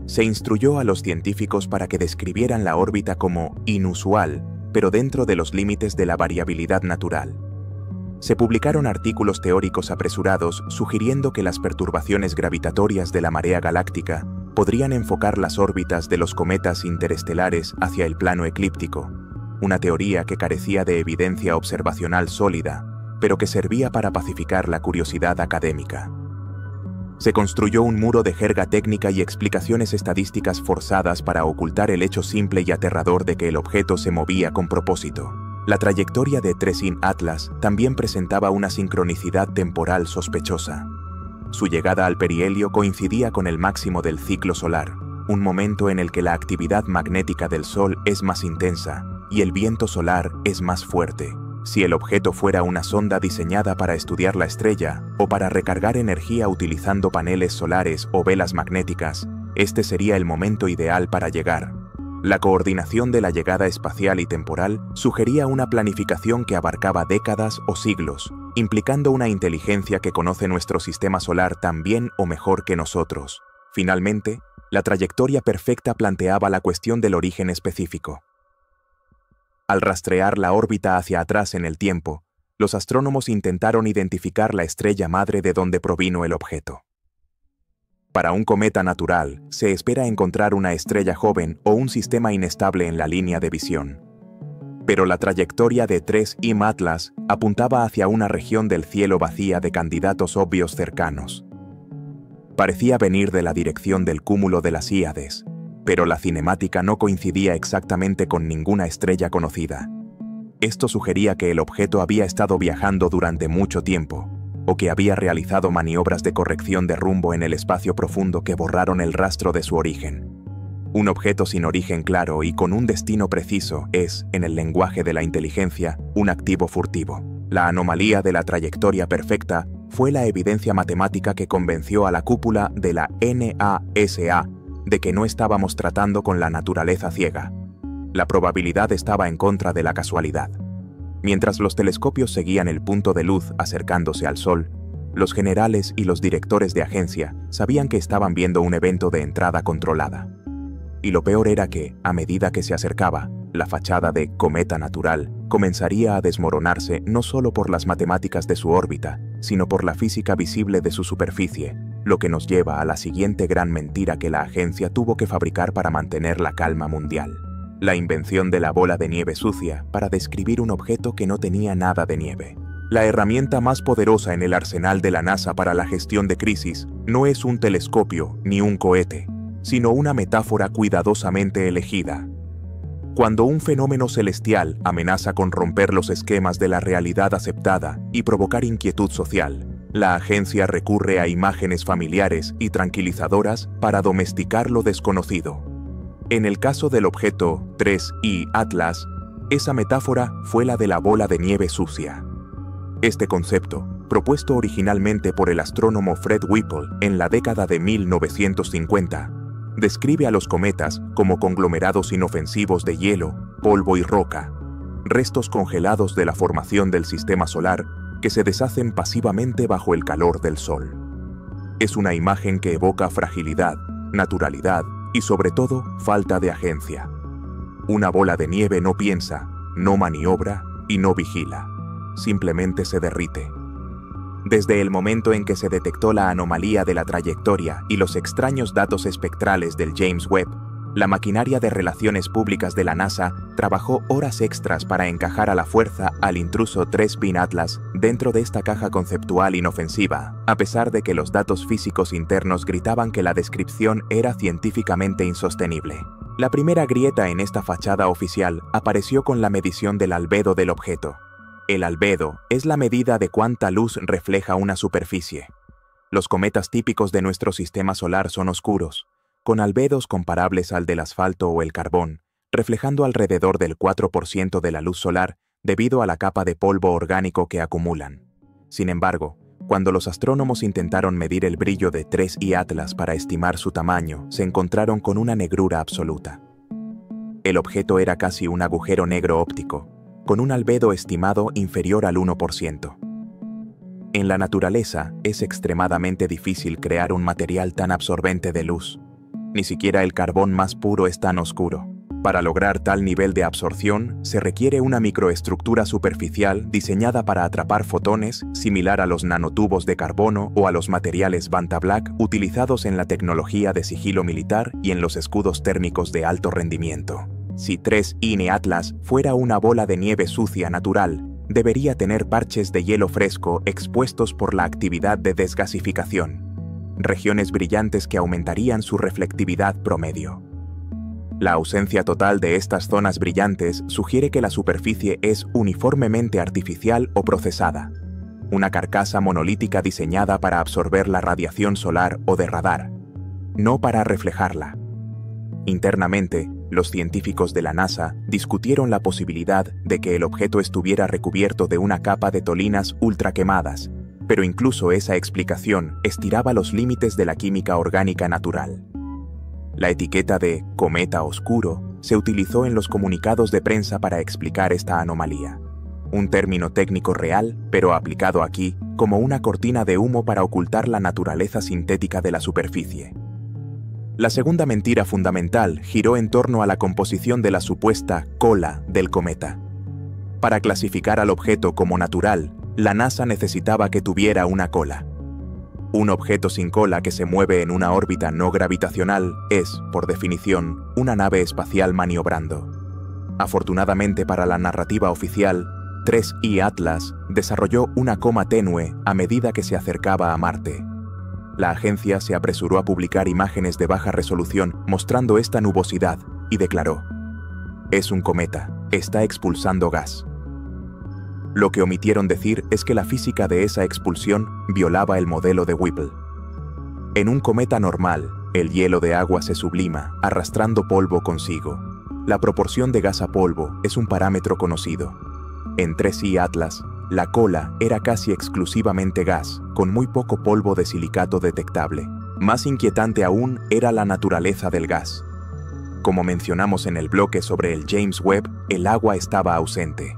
Se instruyó a los científicos para que describieran la órbita como inusual, pero dentro de los límites de la variabilidad natural. Se publicaron artículos teóricos apresurados sugiriendo que las perturbaciones gravitatorias de la marea galáctica podrían enfocar las órbitas de los cometas interestelares hacia el plano eclíptico, una teoría que carecía de evidencia observacional sólida, pero que servía para pacificar la curiosidad académica. Se construyó un muro de jerga técnica y explicaciones estadísticas forzadas para ocultar el hecho simple y aterrador de que el objeto se movía con propósito. La trayectoria de 3 Atlas también presentaba una sincronicidad temporal sospechosa. Su llegada al perihelio coincidía con el máximo del ciclo solar, un momento en el que la actividad magnética del Sol es más intensa y el viento solar es más fuerte. Si el objeto fuera una sonda diseñada para estudiar la estrella o para recargar energía utilizando paneles solares o velas magnéticas, este sería el momento ideal para llegar. La coordinación de la llegada espacial y temporal sugería una planificación que abarcaba décadas o siglos, implicando una inteligencia que conoce nuestro sistema solar tan bien o mejor que nosotros. Finalmente, la trayectoria perfecta planteaba la cuestión del origen específico. Al rastrear la órbita hacia atrás en el tiempo, los astrónomos intentaron identificar la estrella madre de donde provino el objeto. Para un cometa natural, se espera encontrar una estrella joven o un sistema inestable en la línea de visión. Pero la trayectoria de 3 Atlas apuntaba hacia una región del cielo vacía de candidatos obvios cercanos. Parecía venir de la dirección del cúmulo de las Híades, pero la cinemática no coincidía exactamente con ninguna estrella conocida. Esto sugería que el objeto había estado viajando durante mucho tiempo, o que había realizado maniobras de corrección de rumbo en el espacio profundo que borraron el rastro de su origen. Un objeto sin origen claro y con un destino preciso es, en el lenguaje de la inteligencia, un activo furtivo. La anomalía de la trayectoria perfecta fue la evidencia matemática que convenció a la cúpula de la NASA de que no estábamos tratando con la naturaleza ciega. La probabilidad estaba en contra de la casualidad. Mientras los telescopios seguían el punto de luz acercándose al Sol, los generales y los directores de agencia sabían que estaban viendo un evento de entrada controlada. Y lo peor era que, a medida que se acercaba, la fachada de cometa natural comenzaría a desmoronarse no solo por las matemáticas de su órbita, sino por la física visible de su superficie, lo que nos lleva a la siguiente gran mentira que la agencia tuvo que fabricar para mantener la calma mundial. la invención de la bola de nieve sucia para describir un objeto que no tenía nada de nieve. La herramienta más poderosa en el arsenal de la NASA para la gestión de crisis no es un telescopio ni un cohete, sino una metáfora cuidadosamente elegida. Cuando un fenómeno celestial amenaza con romper los esquemas de la realidad aceptada y provocar inquietud social, la agencia recurre a imágenes familiares y tranquilizadoras para domesticar lo desconocido. En el caso del objeto 3I Atlas, esa metáfora fue la de la bola de nieve sucia. Este concepto, propuesto originalmente por el astrónomo Fred Whipple en la década de 1950, describe a los cometas como conglomerados inofensivos de hielo, polvo y roca, restos congelados de la formación del sistema solar que se deshacen pasivamente bajo el calor del Sol. Es una imagen que evoca fragilidad, naturalidad y sobre todo falta de agencia. Una bola de nieve no piensa, no maniobra y no vigila, simplemente se derrite. Desde el momento en que se detectó la anomalía de la trayectoria y los extraños datos espectrales del James Webb, la maquinaria de relaciones públicas de la NASA trabajó horas extras para encajar a la fuerza al intruso 3B Atlas dentro de esta caja conceptual inofensiva, a pesar de que los datos físicos internos gritaban que la descripción era científicamente insostenible. La primera grieta en esta fachada oficial apareció con la medición del albedo del objeto. El albedo es la medida de cuánta luz refleja una superficie. Los cometas típicos de nuestro sistema solar son oscuros, con albedos comparables al del asfalto o el carbón, reflejando alrededor del 4% de la luz solar debido a la capa de polvo orgánico que acumulan. Sin embargo, cuando los astrónomos intentaron medir el brillo de 3I Atlas para estimar su tamaño, se encontraron con una negrura absoluta. El objeto era casi un agujero negro óptico, con un albedo estimado inferior al 1%. En la naturaleza es extremadamente difícil crear un material tan absorbente de luz. Ni siquiera el carbón más puro es tan oscuro. Para lograr tal nivel de absorción, se requiere una microestructura superficial diseñada para atrapar fotones, similar a los nanotubos de carbono o a los materiales Vantablack utilizados en la tecnología de sigilo militar y en los escudos térmicos de alto rendimiento. Si 3I Atlas fuera una bola de nieve sucia natural, debería tener parches de hielo fresco expuestos por la actividad de desgasificación, regiones brillantes que aumentarían su reflectividad promedio. La ausencia total de estas zonas brillantes sugiere que la superficie es uniformemente artificial o procesada, una carcasa monolítica diseñada para absorber la radiación solar o de radar, no para reflejarla. Internamente, los científicos de la NASA discutieron la posibilidad de que el objeto estuviera recubierto de una capa de tolinas ultraquemadas, pero incluso esa explicación estiraba los límites de la química orgánica natural. La etiqueta de cometa oscuro se utilizó en los comunicados de prensa para explicar esta anomalía, un término técnico real, pero aplicado aquí como una cortina de humo para ocultar la naturaleza sintética de la superficie. La segunda mentira fundamental giró en torno a la composición de la supuesta cola del cometa. Para clasificar al objeto como natural, la NASA necesitaba que tuviera una cola. Un objeto sin cola que se mueve en una órbita no gravitacional es, por definición, una nave espacial maniobrando. Afortunadamente para la narrativa oficial, 3I Atlas desarrolló una coma tenue a medida que se acercaba a Marte. La agencia se apresuró a publicar imágenes de baja resolución mostrando esta nubosidad y declaró: «Es un cometa, está expulsando gas». Lo que omitieron decir es que la física de esa expulsión violaba el modelo de Whipple. En un cometa normal, el hielo de agua se sublima, arrastrando polvo consigo. La proporción de gas a polvo es un parámetro conocido. En 3I Atlas, la cola era casi exclusivamente gas, con muy poco polvo de silicato detectable. Más inquietante aún era la naturaleza del gas. Como mencionamos en el bloque sobre el James Webb, el agua estaba ausente.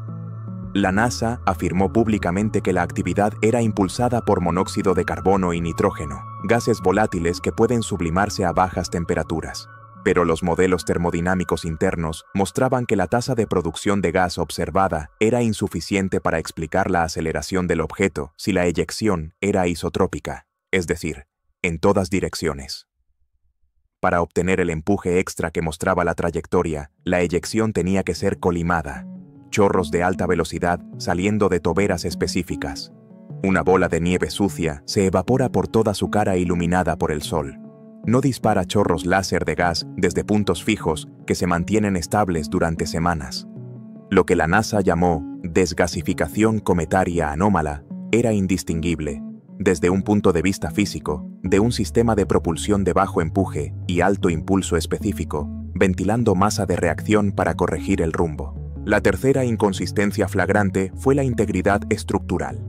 La NASA afirmó públicamente que la actividad era impulsada por monóxido de carbono y nitrógeno, gases volátiles que pueden sublimarse a bajas temperaturas. Pero los modelos termodinámicos internos mostraban que la tasa de producción de gas observada era insuficiente para explicar la aceleración del objeto si la eyección era isotrópica, es decir, en todas direcciones. Para obtener el empuje extra que mostraba la trayectoria, la eyección tenía que ser colimada. Chorros de alta velocidad saliendo de toberas específicas. Una bola de nieve sucia se evapora por toda su cara iluminada por el sol. No dispara chorros láser de gas desde puntos fijos que se mantienen estables durante semanas. Lo que la NASA llamó desgasificación cometaria anómala era indistinguible, desde un punto de vista físico, de un sistema de propulsión de bajo empuje y alto impulso específico, ventilando masa de reacción para corregir el rumbo. La tercera inconsistencia flagrante fue la integridad estructural.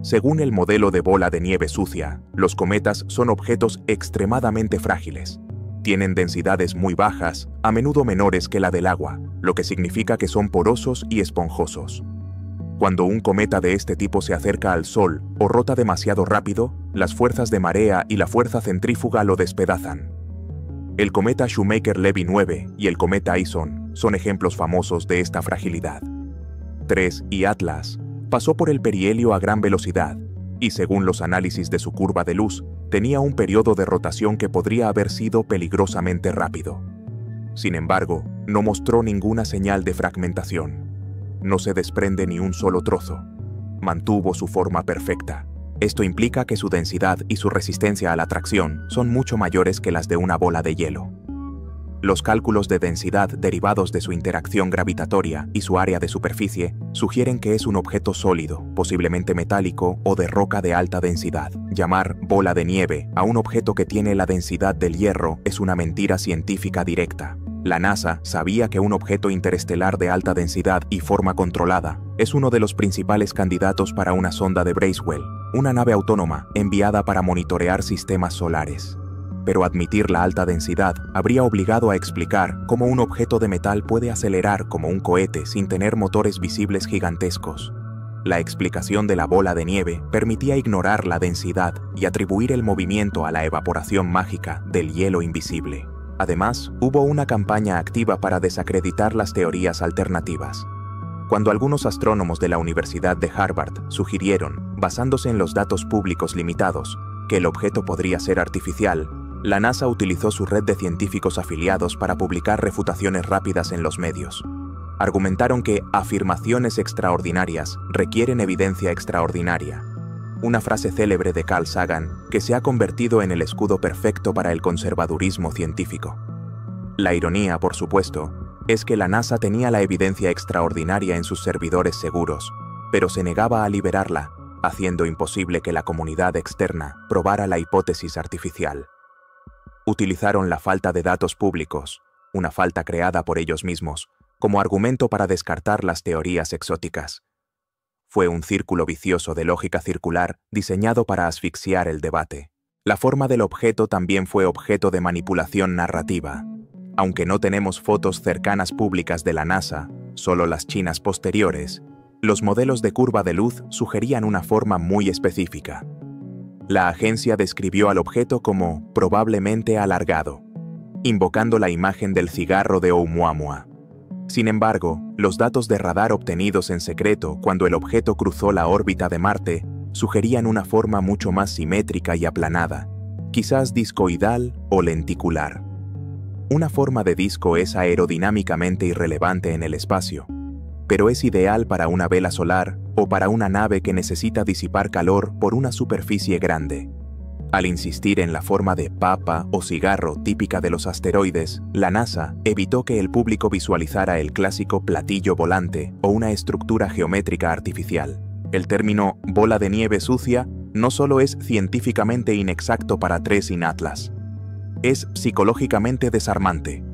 Según el modelo de bola de nieve sucia, los cometas son objetos extremadamente frágiles. Tienen densidades muy bajas, a menudo menores que la del agua, lo que significa que son porosos y esponjosos. Cuando un cometa de este tipo se acerca al Sol o rota demasiado rápido, las fuerzas de marea y la fuerza centrífuga lo despedazan. El cometa Shoemaker-Levy 9 y el cometa Ison son ejemplos famosos de esta fragilidad. 3 y Atlas pasó por el perihelio a gran velocidad y, según los análisis de su curva de luz, tenía un periodo de rotación que podría haber sido peligrosamente rápido. Sin embargo, no mostró ninguna señal de fragmentación. No se desprende ni un solo trozo. Mantuvo su forma perfecta. Esto implica que su densidad y su resistencia a la tracción son mucho mayores que las de una bola de hielo. Los cálculos de densidad derivados de su interacción gravitatoria y su área de superficie sugieren que es un objeto sólido, posiblemente metálico o de roca de alta densidad. Llamar bola de nieve a un objeto que tiene la densidad del hierro es una mentira científica directa. La NASA sabía que un objeto interestelar de alta densidad y forma controlada es uno de los principales candidatos para una sonda de Bracewell, una nave autónoma enviada para monitorear sistemas solares. Pero admitir la alta densidad habría obligado a explicar cómo un objeto de metal puede acelerar como un cohete sin tener motores visibles gigantescos. La explicación de la bola de nieve permitía ignorar la densidad y atribuir el movimiento a la evaporación mágica del hielo invisible. Además, hubo una campaña activa para desacreditar las teorías alternativas. Cuando algunos astrónomos de la Universidad de Harvard sugirieron, basándose en los datos públicos limitados, que el objeto podría ser artificial, la NASA utilizó su red de científicos afiliados para publicar refutaciones rápidas en los medios. Argumentaron que afirmaciones extraordinarias requieren evidencia extraordinaria, una frase célebre de Carl Sagan que se ha convertido en el escudo perfecto para el conservadurismo científico. La ironía, por supuesto, es que la NASA tenía la evidencia extraordinaria en sus servidores seguros, pero se negaba a liberarla, haciendo imposible que la comunidad externa probara la hipótesis artificial. Utilizaron la falta de datos públicos, una falta creada por ellos mismos, como argumento para descartar las teorías exóticas. Fue un círculo vicioso de lógica circular diseñado para asfixiar el debate. La forma del objeto también fue objeto de manipulación narrativa. Aunque no tenemos fotos cercanas públicas de la NASA, solo las chinas posteriores, los modelos de curva de luz sugerían una forma muy específica. La agencia describió al objeto como probablemente alargado, invocando la imagen del cigarro de Oumuamua. Sin embargo, los datos de radar obtenidos en secreto cuando el objeto cruzó la órbita de Marte sugerían una forma mucho más simétrica y aplanada, quizás discoidal o lenticular. Una forma de disco es aerodinámicamente irrelevante en el espacio, pero es ideal para una vela solar o para una nave que necesita disipar calor por una superficie grande. Al insistir en la forma de papa o cigarro típica de los asteroides, la NASA evitó que el público visualizara el clásico platillo volante o una estructura geométrica artificial. El término bola de nieve sucia no solo es científicamente inexacto para TRES y Atlas, es psicológicamente desarmante.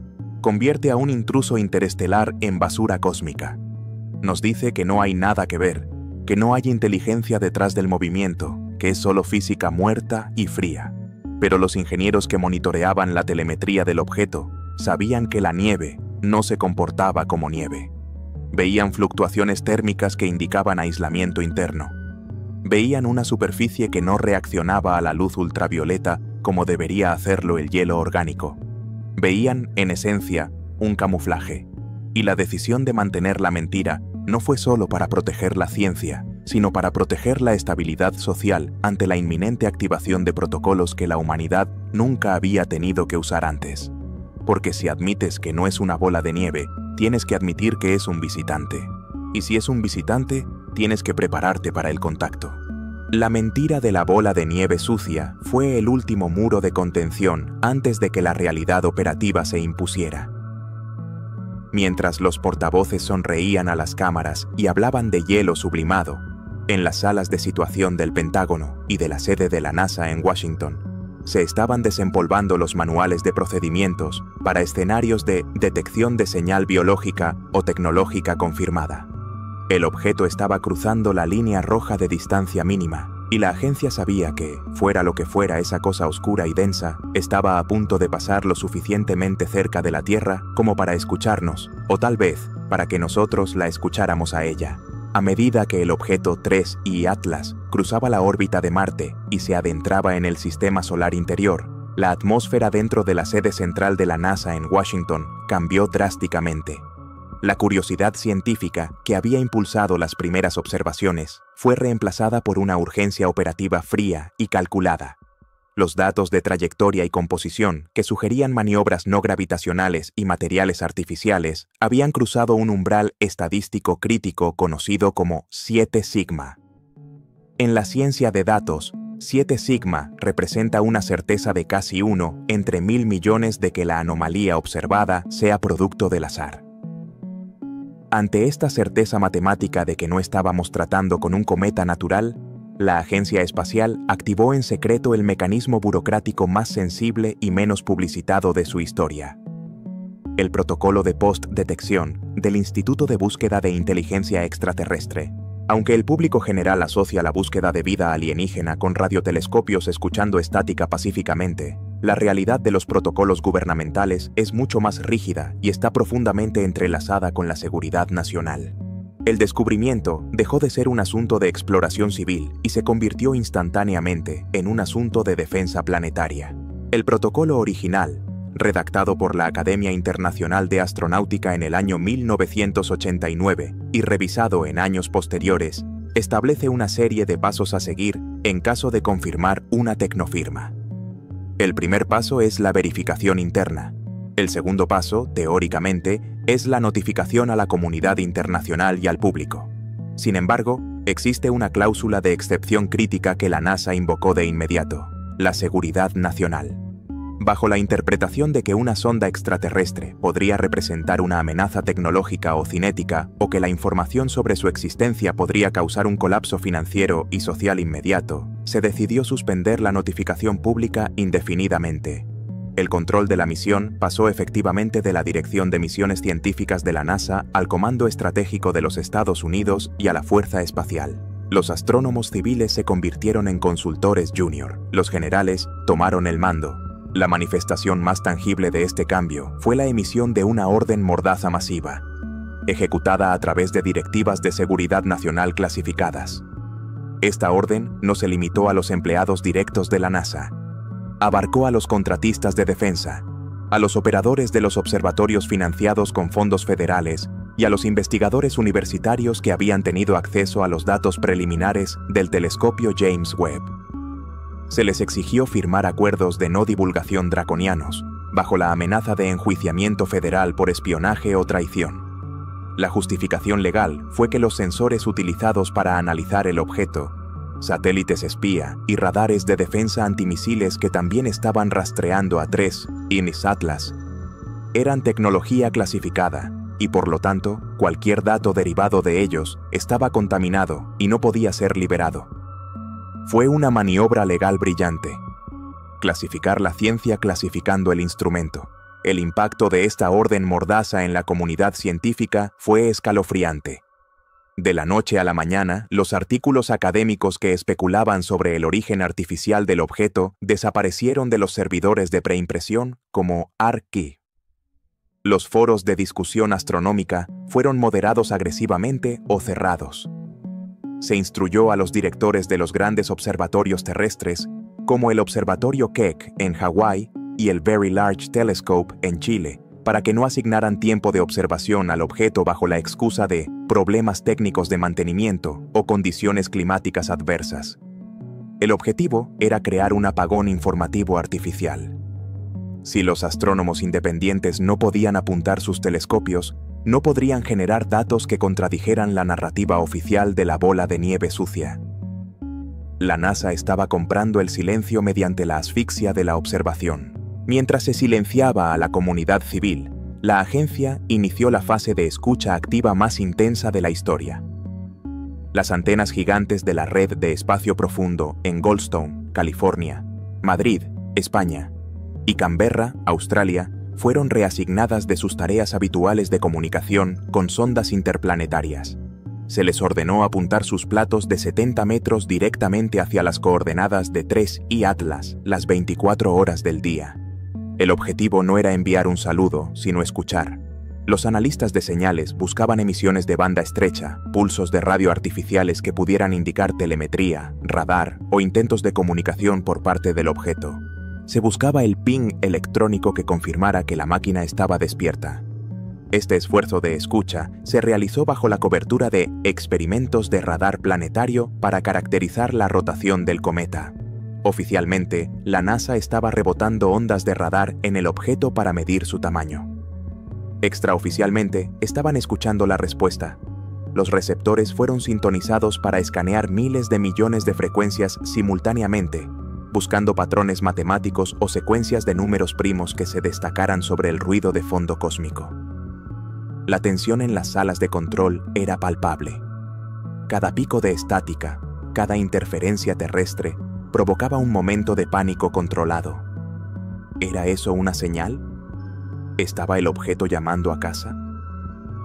Convierte a un intruso interestelar en basura cósmica. Nos dice que no hay nada que ver, que no hay inteligencia detrás del movimiento, que es solo física muerta y fría. Pero los ingenieros que monitoreaban la telemetría del objeto sabían que la nieve no se comportaba como nieve. Veían fluctuaciones térmicas que indicaban aislamiento interno. Veían una superficie que no reaccionaba a la luz ultravioleta como debería hacerlo el hielo orgánico. Veían, en esencia, un camuflaje. Y la decisión de mantener la mentira no fue solo para proteger la ciencia, sino para proteger la estabilidad social ante la inminente activación de protocolos que la humanidad nunca había tenido que usar antes. Porque si admites que no es una bola de nieve, tienes que admitir que es un visitante. Y si es un visitante, tienes que prepararte para el contacto. La mentira de la bola de nieve sucia fue el último muro de contención antes de que la realidad operativa se impusiera. Mientras los portavoces sonreían a las cámaras y hablaban de hielo sublimado, en las salas de situación del Pentágono y de la sede de la NASA en Washington, se estaban desempolvando los manuales de procedimientos para escenarios de detección de señal biológica o tecnológica confirmada. El objeto estaba cruzando la línea roja de distancia mínima, y la agencia sabía que, fuera lo que fuera esa cosa oscura y densa, estaba a punto de pasar lo suficientemente cerca de la Tierra como para escucharnos, o tal vez, para que nosotros la escucháramos a ella. A medida que el objeto 3I Atlas cruzaba la órbita de Marte y se adentraba en el sistema solar interior, la atmósfera dentro de la sede central de la NASA en Washington cambió drásticamente. La curiosidad científica que había impulsado las primeras observaciones fue reemplazada por una urgencia operativa fría y calculada. Los datos de trayectoria y composición, que sugerían maniobras no gravitacionales y materiales artificiales, habían cruzado un umbral estadístico crítico conocido como 7 sigma. En la ciencia de datos, 7 sigma representa una certeza de casi 1 entre 1000 millones de que la anomalía observada sea producto del azar. Ante esta certeza matemática de que no estábamos tratando con un cometa natural, la agencia espacial activó en secreto el mecanismo burocrático más sensible y menos publicitado de su historia. El protocolo de post-detección del Instituto de Búsqueda de Inteligencia Extraterrestre. Aunque el público general asocia la búsqueda de vida alienígena con radiotelescopios escuchando estática pacíficamente, la realidad de los protocolos gubernamentales es mucho más rígida y está profundamente entrelazada con la seguridad nacional. El descubrimiento dejó de ser un asunto de exploración civil y se convirtió instantáneamente en un asunto de defensa planetaria. El protocolo original, redactado por la Academia Internacional de Astronáutica en el año 1989 y revisado en años posteriores, establece una serie de pasos a seguir en caso de confirmar una tecnofirma. El primer paso es la verificación interna. El segundo paso, teóricamente, es la notificación a la comunidad internacional y al público. Sin embargo, existe una cláusula de excepción crítica que la NASA invocó de inmediato: la seguridad nacional. Bajo la interpretación de que una sonda extraterrestre podría representar una amenaza tecnológica o cinética, o que la información sobre su existencia podría causar un colapso financiero y social inmediato, se decidió suspender la notificación pública indefinidamente. El control de la misión pasó efectivamente de la Dirección de Misiones Científicas de la NASA al Comando Estratégico de los Estados Unidos y a la Fuerza Espacial. Los astrónomos civiles se convirtieron en consultores junior. Los generales tomaron el mando. La manifestación más tangible de este cambio fue la emisión de una orden mordaza masiva, ejecutada a través de directivas de seguridad nacional clasificadas. Esta orden no se limitó a los empleados directos de la NASA. Abarcó a los contratistas de defensa, a los operadores de los observatorios financiados con fondos federales y a los investigadores universitarios que habían tenido acceso a los datos preliminares del telescopio James Webb. Se les exigió firmar acuerdos de no divulgación draconianos, bajo la amenaza de enjuiciamiento federal por espionaje o traición. La justificación legal fue que los sensores utilizados para analizar el objeto, satélites espía y radares de defensa antimisiles que también estaban rastreando a 3I Atlas, eran tecnología clasificada y por lo tanto cualquier dato derivado de ellos estaba contaminado y no podía ser liberado. Fue una maniobra legal brillante. Clasificar la ciencia clasificando el instrumento. El impacto de esta orden mordaza en la comunidad científica fue escalofriante. De la noche a la mañana, los artículos académicos que especulaban sobre el origen artificial del objeto desaparecieron de los servidores de preimpresión como ARCI. Los foros de discusión astronómica fueron moderados agresivamente o cerrados. Se instruyó a los directores de los grandes observatorios terrestres, como el Observatorio Keck en Hawái y el Very Large Telescope en Chile, para que no asignaran tiempo de observación al objeto bajo la excusa de problemas técnicos de mantenimiento o condiciones climáticas adversas. El objetivo era crear un apagón informativo artificial. Si los astrónomos independientes no podían apuntar sus telescopios, no podrían generar datos que contradijeran la narrativa oficial de la bola de nieve sucia. La NASA estaba comprando el silencio mediante la asfixia de la observación. Mientras se silenciaba a la comunidad civil, la agencia inició la fase de escucha activa más intensa de la historia. Las antenas gigantes de la red de espacio profundo en Goldstone, California, Madrid, España, y Canberra, Australia, fueron reasignadas de sus tareas habituales de comunicación con sondas interplanetarias. Se les ordenó apuntar sus platos de 70 metros directamente hacia las coordenadas de 3 y Atlas las 24 horas del día. El objetivo no era enviar un saludo, sino escuchar. Los analistas de señales buscaban emisiones de banda estrecha, pulsos de radio artificiales que pudieran indicar telemetría, radar o intentos de comunicación por parte del objeto. Se buscaba el ping electrónico que confirmara que la máquina estaba despierta. Este esfuerzo de escucha se realizó bajo la cobertura de experimentos de radar planetario para caracterizar la rotación del cometa. Oficialmente, la NASA estaba rebotando ondas de radar en el objeto para medir su tamaño. Extraoficialmente, estaban escuchando la respuesta. Los receptores fueron sintonizados para escanear miles de millones de frecuencias simultáneamente, buscando patrones matemáticos o secuencias de números primos que se destacaran sobre el ruido de fondo cósmico. La tensión en las salas de control era palpable. Cada pico de estática, cada interferencia terrestre, provocaba un momento de pánico controlado. ¿Era eso una señal? ¿Estaba el objeto llamando a casa?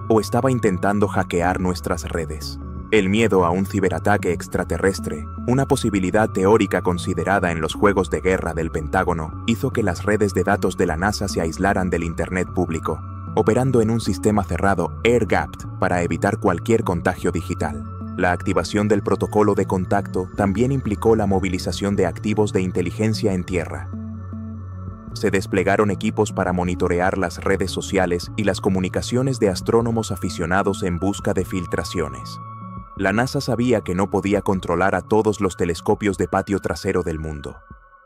¿O estaba intentando hackear nuestras redes? El miedo a un ciberataque extraterrestre, una posibilidad teórica considerada en los juegos de guerra del Pentágono, hizo que las redes de datos de la NASA se aislaran del Internet público, operando en un sistema cerrado air-gapped para evitar cualquier contagio digital. La activación del protocolo de contacto también implicó la movilización de activos de inteligencia en tierra. Se desplegaron equipos para monitorear las redes sociales y las comunicaciones de astrónomos aficionados en busca de filtraciones. La NASA sabía que no podía controlar a todos los telescopios de patio trasero del mundo,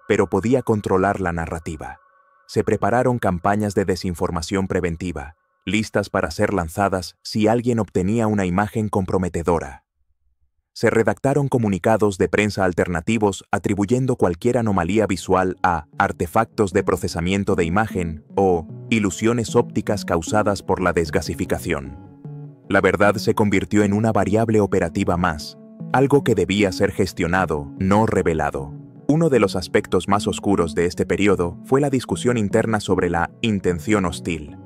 pero podía controlar la narrativa. Se prepararon campañas de desinformación preventiva, listas para ser lanzadas si alguien obtenía una imagen comprometedora. Se redactaron comunicados de prensa alternativos atribuyendo cualquier anomalía visual a artefactos de procesamiento de imagen o ilusiones ópticas causadas por la desgasificación. La verdad se convirtió en una variable operativa más, algo que debía ser gestionado, no revelado. Uno de los aspectos más oscuros de este periodo fue la discusión interna sobre la intención hostil.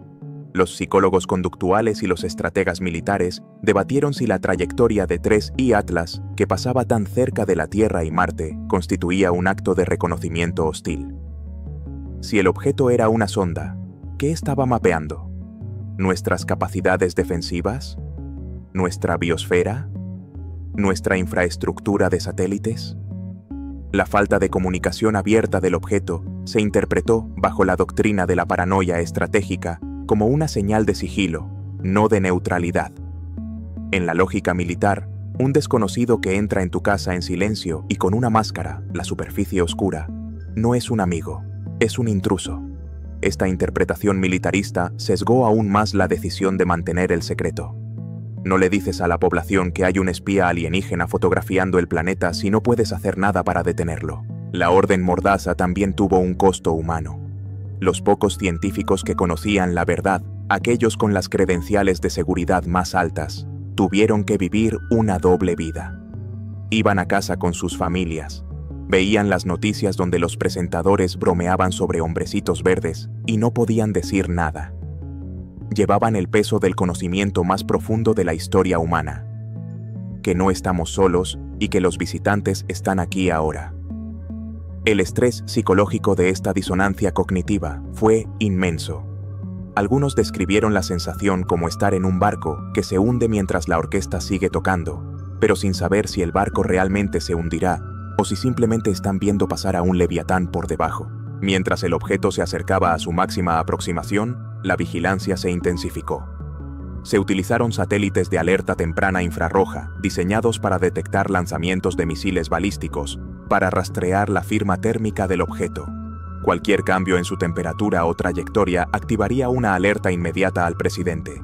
Los psicólogos conductuales y los estrategas militares debatieron si la trayectoria de 3 y Atlas, que pasaba tan cerca de la Tierra y Marte, constituía un acto de reconocimiento hostil. Si el objeto era una sonda, ¿qué estaba mapeando? ¿Nuestras capacidades defensivas? ¿Nuestra biosfera? ¿Nuestra infraestructura de satélites? La falta de comunicación abierta del objeto se interpretó, bajo la doctrina de la paranoia estratégica, como una señal de sigilo, no de neutralidad. En la lógica militar, un desconocido que entra en tu casa en silencio y con una máscara, la superficie oscura, no es un amigo, es un intruso. Esta interpretación militarista sesgó aún más la decisión de mantener el secreto. No le dices a la población que hay un espía alienígena fotografiando el planeta si no puedes hacer nada para detenerlo. La orden Mordaza también tuvo un costo humano. Los pocos científicos que conocían la verdad, aquellos con las credenciales de seguridad más altas, tuvieron que vivir una doble vida. Iban a casa con sus familias, veían las noticias donde los presentadores bromeaban sobre hombrecitos verdes y no podían decir nada. Llevaban el peso del conocimiento más profundo de la historia humana, que no estamos solos y que los visitantes están aquí ahora. El estrés psicológico de esta disonancia cognitiva fue inmenso. Algunos describieron la sensación como estar en un barco que se hunde mientras la orquesta sigue tocando, pero sin saber si el barco realmente se hundirá o si simplemente están viendo pasar a un leviatán por debajo. Mientras el objeto se acercaba a su máxima aproximación, la vigilancia se intensificó. Se utilizaron satélites de alerta temprana infrarroja, diseñados para detectar lanzamientos de misiles balísticos, para rastrear la firma térmica del objeto. Cualquier cambio en su temperatura o trayectoria activaría una alerta inmediata al presidente.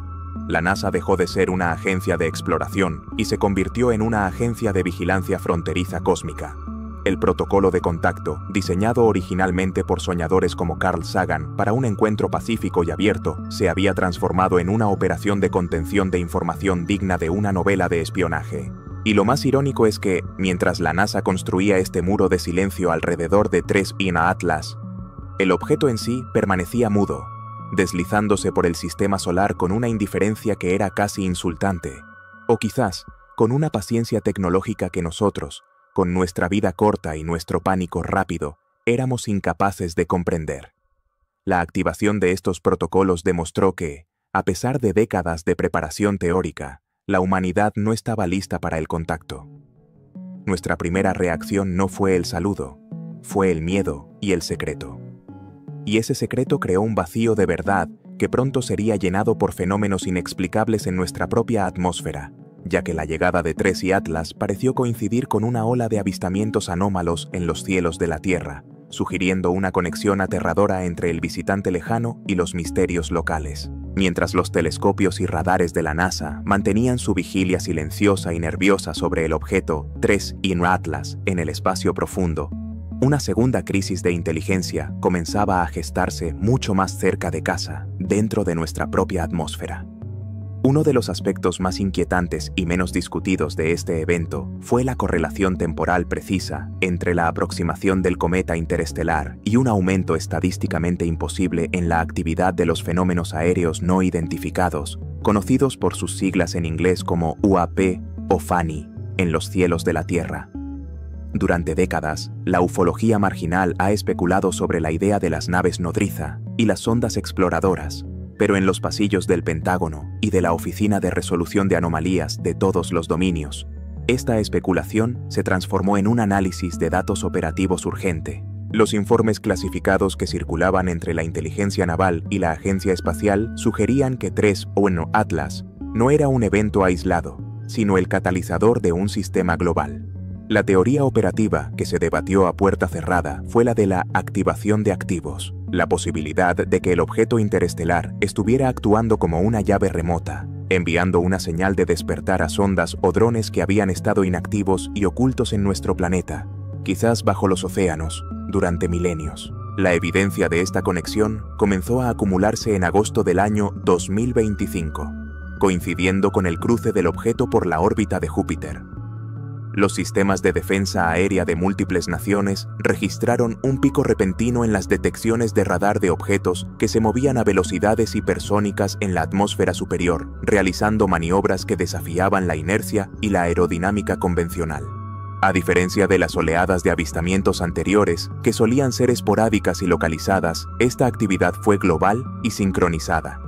La NASA dejó de ser una agencia de exploración y se convirtió en una agencia de vigilancia fronteriza cósmica. El protocolo de contacto, diseñado originalmente por soñadores como Carl Sagan para un encuentro pacífico y abierto, se había transformado en una operación de contención de información digna de una novela de espionaje. Y lo más irónico es que, mientras la NASA construía este muro de silencio alrededor de 3I Atlas, el objeto en sí permanecía mudo, deslizándose por el sistema solar con una indiferencia que era casi insultante, o quizás con una paciencia tecnológica que nosotros, con nuestra vida corta y nuestro pánico rápido, éramos incapaces de comprender. La activación de estos protocolos demostró que, a pesar de décadas de preparación teórica, la humanidad no estaba lista para el contacto. Nuestra primera reacción no fue el saludo, fue el miedo y el secreto. Y ese secreto creó un vacío de verdad que pronto sería llenado por fenómenos inexplicables en nuestra propia atmósfera, ya que la llegada de 3I Atlas pareció coincidir con una ola de avistamientos anómalos en los cielos de la Tierra, sugiriendo una conexión aterradora entre el visitante lejano y los misterios locales. Mientras los telescopios y radares de la NASA mantenían su vigilia silenciosa y nerviosa sobre el objeto 3I Atlas en el espacio profundo, una segunda crisis de inteligencia comenzaba a gestarse mucho más cerca de casa, dentro de nuestra propia atmósfera. Uno de los aspectos más inquietantes y menos discutidos de este evento fue la correlación temporal precisa entre la aproximación del cometa interestelar y un aumento estadísticamente imposible en la actividad de los fenómenos aéreos no identificados, conocidos por sus siglas en inglés como UAP o FANI, en los cielos de la Tierra. Durante décadas, la ufología marginal ha especulado sobre la idea de las naves nodriza y las sondas exploradoras, pero en los pasillos del Pentágono y de la Oficina de Resolución de Anomalías de todos los dominios, esta especulación se transformó en un análisis de datos operativos urgente. Los informes clasificados que circulaban entre la inteligencia naval y la agencia espacial sugerían que 3I Atlas no era un evento aislado, sino el catalizador de un sistema global. La teoría operativa que se debatió a puerta cerrada fue la de la activación de activos, la posibilidad de que el objeto interestelar estuviera actuando como una llave remota, enviando una señal de despertar a sondas o drones que habían estado inactivos y ocultos en nuestro planeta, quizás bajo los océanos, durante milenios. La evidencia de esta conexión comenzó a acumularse en agosto del año 2025, coincidiendo con el cruce del objeto por la órbita de Júpiter. Los sistemas de defensa aérea de múltiples naciones registraron un pico repentino en las detecciones de radar de objetos que se movían a velocidades hipersónicas en la atmósfera superior, realizando maniobras que desafiaban la inercia y la aerodinámica convencional. A diferencia de las oleadas de avistamientos anteriores, que solían ser esporádicas y localizadas, esta actividad fue global y sincronizada.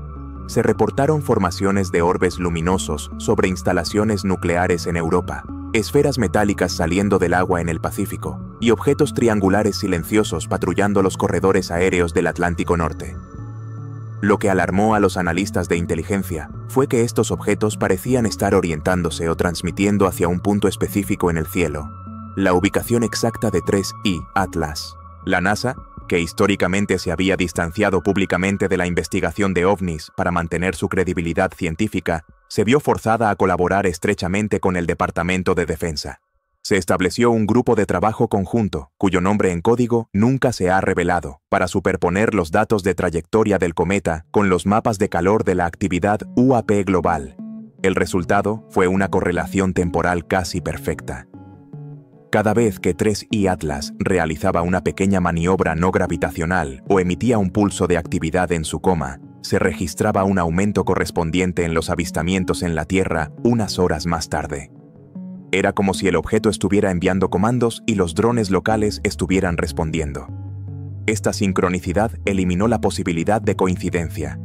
Se reportaron formaciones de orbes luminosos sobre instalaciones nucleares en Europa, esferas metálicas saliendo del agua en el Pacífico y objetos triangulares silenciosos patrullando los corredores aéreos del Atlántico Norte. Lo que alarmó a los analistas de inteligencia fue que estos objetos parecían estar orientándose o transmitiendo hacia un punto específico en el cielo, la ubicación exacta de 3I Atlas. La NASA, que históricamente se había distanciado públicamente de la investigación de ovnis para mantener su credibilidad científica, se vio forzada a colaborar estrechamente con el Departamento de Defensa. Se estableció un grupo de trabajo conjunto, cuyo nombre en código nunca se ha revelado, para superponer los datos de trayectoria del cometa con los mapas de calor de la actividad UAP global. El resultado fue una correlación temporal casi perfecta. Cada vez que 3I Atlas realizaba una pequeña maniobra no gravitacional o emitía un pulso de actividad en su coma, se registraba un aumento correspondiente en los avistamientos en la Tierra unas horas más tarde. Era como si el objeto estuviera enviando comandos y los drones locales estuvieran respondiendo. Esta sincronicidad eliminó la posibilidad de coincidencia.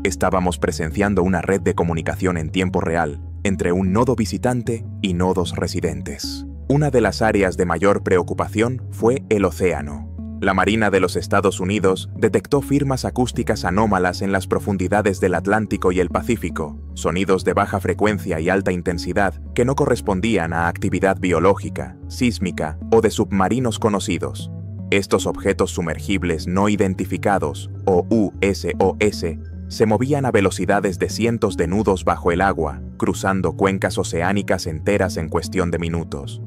Estábamos presenciando una red de comunicación en tiempo real entre un nodo visitante y nodos residentes. Una de las áreas de mayor preocupación fue el océano. La Marina de los Estados Unidos detectó firmas acústicas anómalas en las profundidades del Atlántico y el Pacífico, sonidos de baja frecuencia y alta intensidad que no correspondían a actividad biológica, sísmica o de submarinos conocidos. Estos objetos sumergibles no identificados, o USOS, se movían a velocidades de cientos de nudos bajo el agua, cruzando cuencas oceánicas enteras en cuestión de minutos.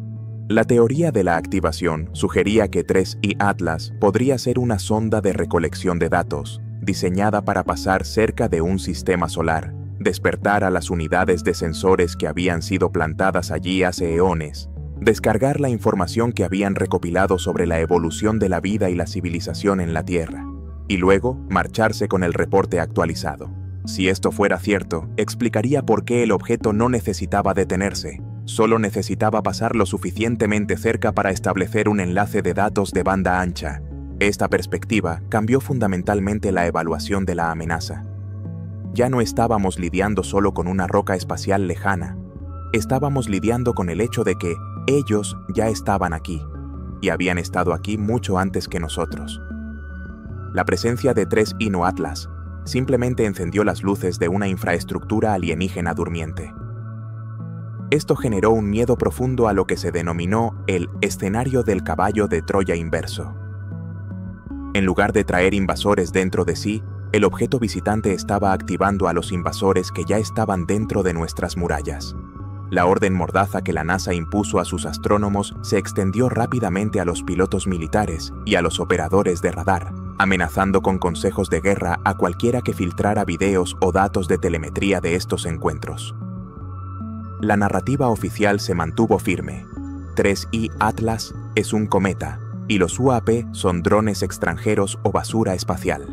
La teoría de la activación sugería que 3I Atlas podría ser una sonda de recolección de datos, diseñada para pasar cerca de un sistema solar, despertar a las unidades de sensores que habían sido plantadas allí hace eones, descargar la información que habían recopilado sobre la evolución de la vida y la civilización en la Tierra, y luego marcharse con el reporte actualizado. Si esto fuera cierto, explicaría por qué el objeto no necesitaba detenerse. Solo necesitaba pasar lo suficientemente cerca para establecer un enlace de datos de banda ancha. Esta perspectiva cambió fundamentalmente la evaluación de la amenaza. Ya no estábamos lidiando solo con una roca espacial lejana. Estábamos lidiando con el hecho de que ellos ya estaban aquí, y habían estado aquí mucho antes que nosotros. La presencia de 3I No Atlas simplemente encendió las luces de una infraestructura alienígena durmiente. Esto generó un miedo profundo a lo que se denominó el escenario del caballo de Troya inverso. En lugar de traer invasores dentro de sí, el objeto visitante estaba activando a los invasores que ya estaban dentro de nuestras murallas. La orden mordaza que la NASA impuso a sus astrónomos se extendió rápidamente a los pilotos militares y a los operadores de radar, amenazando con consejos de guerra a cualquiera que filtrara videos o datos de telemetría de estos encuentros. La narrativa oficial se mantuvo firme. 3I Atlas es un cometa, y los UAP son drones extranjeros o basura espacial.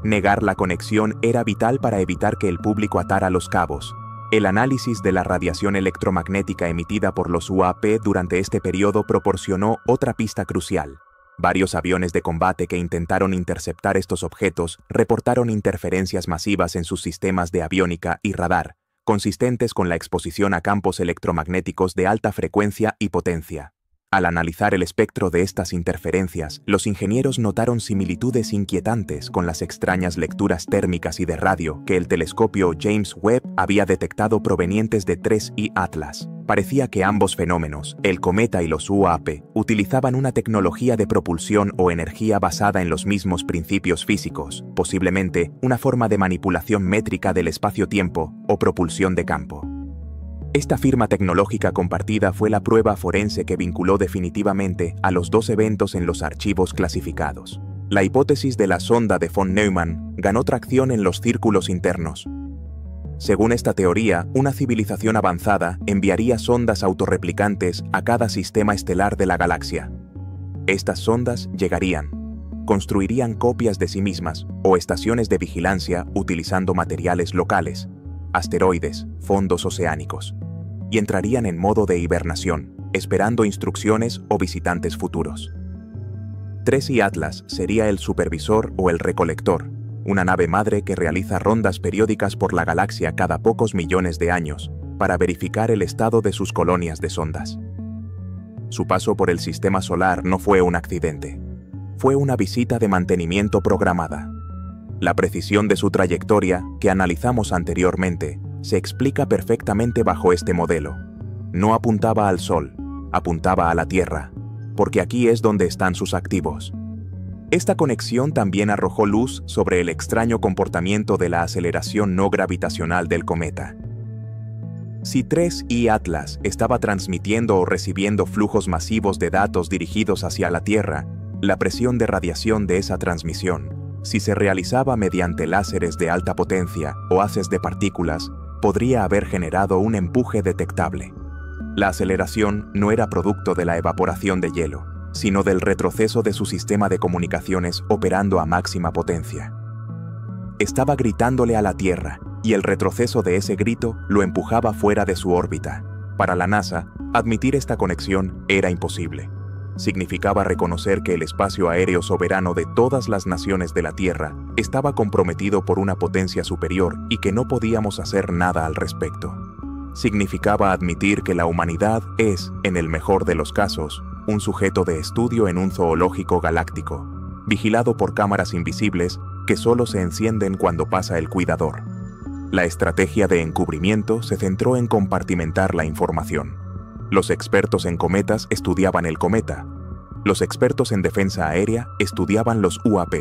Negar la conexión era vital para evitar que el público atara los cabos. El análisis de la radiación electromagnética emitida por los UAP durante este periodo proporcionó otra pista crucial. Varios aviones de combate que intentaron interceptar estos objetos reportaron interferencias masivas en sus sistemas de aviónica y radar, consistentes con la exposición a campos electromagnéticos de alta frecuencia y potencia. Al analizar el espectro de estas interferencias, los ingenieros notaron similitudes inquietantes con las extrañas lecturas térmicas y de radio que el telescopio James Webb había detectado provenientes de 3I Atlas. Parecía que ambos fenómenos, el cometa y los UAP, utilizaban una tecnología de propulsión o energía basada en los mismos principios físicos, posiblemente una forma de manipulación métrica del espacio-tiempo o propulsión de campo. Esta firma tecnológica compartida fue la prueba forense que vinculó definitivamente a los dos eventos en los archivos clasificados. La hipótesis de la sonda de von Neumann ganó tracción en los círculos internos. Según esta teoría, una civilización avanzada enviaría sondas autorreplicantes a cada sistema estelar de la galaxia. Estas sondas llegarían, construirían copias de sí mismas o estaciones de vigilancia utilizando materiales locales, asteroides, fondos oceánicos, y entrarían en modo de hibernación, esperando instrucciones o visitantes futuros. 3I Atlas sería el supervisor o el recolector, una nave madre que realiza rondas periódicas por la galaxia cada pocos millones de años para verificar el estado de sus colonias de sondas. Su paso por el sistema solar no fue un accidente, fue una visita de mantenimiento programada. La precisión de su trayectoria, que analizamos anteriormente, se explica perfectamente bajo este modelo. No apuntaba al Sol, apuntaba a la Tierra, porque aquí es donde están sus activos. Esta conexión también arrojó luz sobre el extraño comportamiento de la aceleración no gravitacional del cometa. Si 3I Atlas estaba transmitiendo o recibiendo flujos masivos de datos dirigidos hacia la Tierra, la presión de radiación de esa transmisión, si se realizaba mediante láseres de alta potencia o haces de partículas, podría haber generado un empuje detectable. La aceleración no era producto de la evaporación de hielo, sino del retroceso de su sistema de comunicaciones operando a máxima potencia. Estaba gritándole a la Tierra, y el retroceso de ese grito lo empujaba fuera de su órbita. Para la NASA, admitir esta conexión era imposible. Significaba reconocer que el espacio aéreo soberano de todas las naciones de la Tierra estaba comprometido por una potencia superior y que no podíamos hacer nada al respecto. Significaba admitir que la humanidad es, en el mejor de los casos, un sujeto de estudio en un zoológico galáctico, vigilado por cámaras invisibles que solo se encienden cuando pasa el cuidador. La estrategia de encubrimiento se centró en compartimentar la información. Los expertos en cometas estudiaban el cometa. Los expertos en defensa aérea estudiaban los UAP.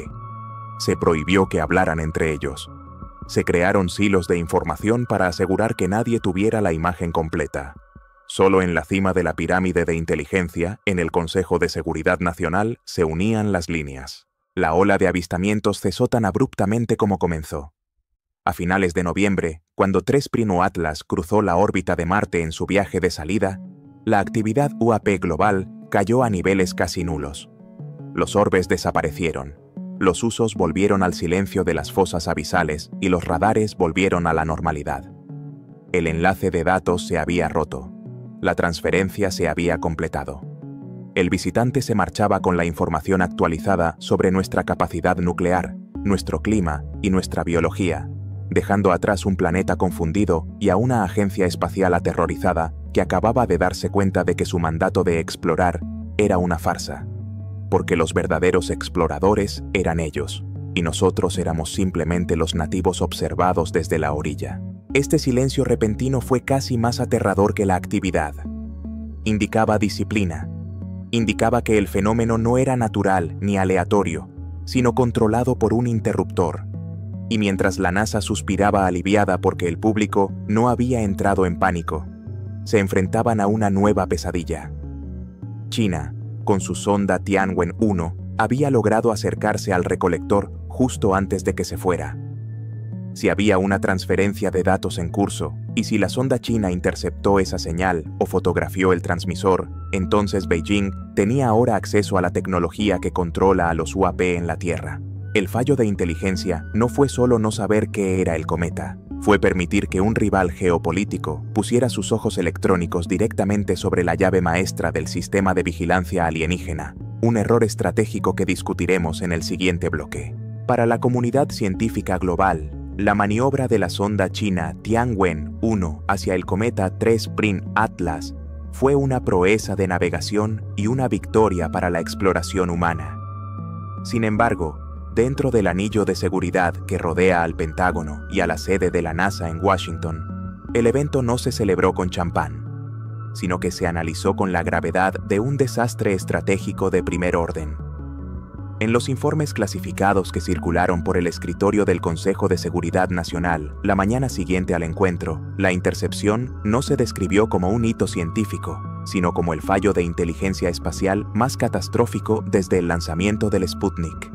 Se prohibió que hablaran entre ellos. Se crearon silos de información para asegurar que nadie tuviera la imagen completa. Solo en la cima de la pirámide de inteligencia, en el Consejo de Seguridad Nacional, se unían las líneas. La ola de avistamientos cesó tan abruptamente como comenzó. A finales de noviembre, cuando 3 Primo Atlas cruzó la órbita de Marte en su viaje de salida, la actividad UAP global cayó a niveles casi nulos. Los orbes desaparecieron, los usos volvieron al silencio de las fosas abisales y los radares volvieron a la normalidad. El enlace de datos se había roto. La transferencia se había completado. El visitante se marchaba con la información actualizada sobre nuestra capacidad nuclear, nuestro clima y nuestra biología, dejando atrás un planeta confundido y a una agencia espacial aterrorizada que acababa de darse cuenta de que su mandato de explorar era una farsa, porque los verdaderos exploradores eran ellos, y nosotros éramos simplemente los nativos observados desde la orilla. Este silencio repentino fue casi más aterrador que la actividad. Indicaba disciplina. Indicaba que el fenómeno no era natural ni aleatorio, sino controlado por un interruptor. Y mientras la NASA suspiraba aliviada porque el público no había entrado en pánico, se enfrentaban a una nueva pesadilla. China, con su sonda Tianwen-1, había logrado acercarse al recolector justo antes de que se fuera. Si había una transferencia de datos en curso, y si la sonda china interceptó esa señal o fotografió el transmisor, entonces Beijing tenía ahora acceso a la tecnología que controla a los UAP en la Tierra. El fallo de inteligencia no fue solo no saber qué era el cometa, fue permitir que un rival geopolítico pusiera sus ojos electrónicos directamente sobre la llave maestra del sistema de vigilancia alienígena, un error estratégico que discutiremos en el siguiente bloque. Para la comunidad científica global, la maniobra de la sonda china Tianwen-1 hacia el cometa 3 Prime Atlas fue una proeza de navegación y una victoria para la exploración humana. Sin embargo, dentro del anillo de seguridad que rodea al Pentágono y a la sede de la NASA en Washington, el evento no se celebró con champán, sino que se analizó con la gravedad de un desastre estratégico de primer orden. En los informes clasificados que circularon por el escritorio del Consejo de Seguridad Nacional la mañana siguiente al encuentro, la intercepción no se describió como un hito científico, sino como el fallo de inteligencia espacial más catastrófico desde el lanzamiento del Sputnik.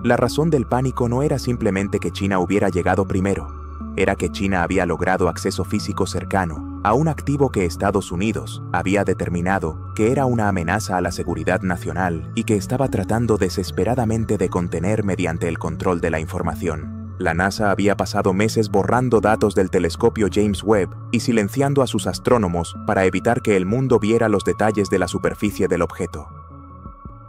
La razón del pánico no era simplemente que China hubiera llegado primero, era que China había logrado acceso físico cercano a un activo que Estados Unidos había determinado que era una amenaza a la seguridad nacional y que estaba tratando desesperadamente de contener mediante el control de la información. La NASA había pasado meses borrando datos del telescopio James Webb y silenciando a sus astrónomos para evitar que el mundo viera los detalles de la superficie del objeto.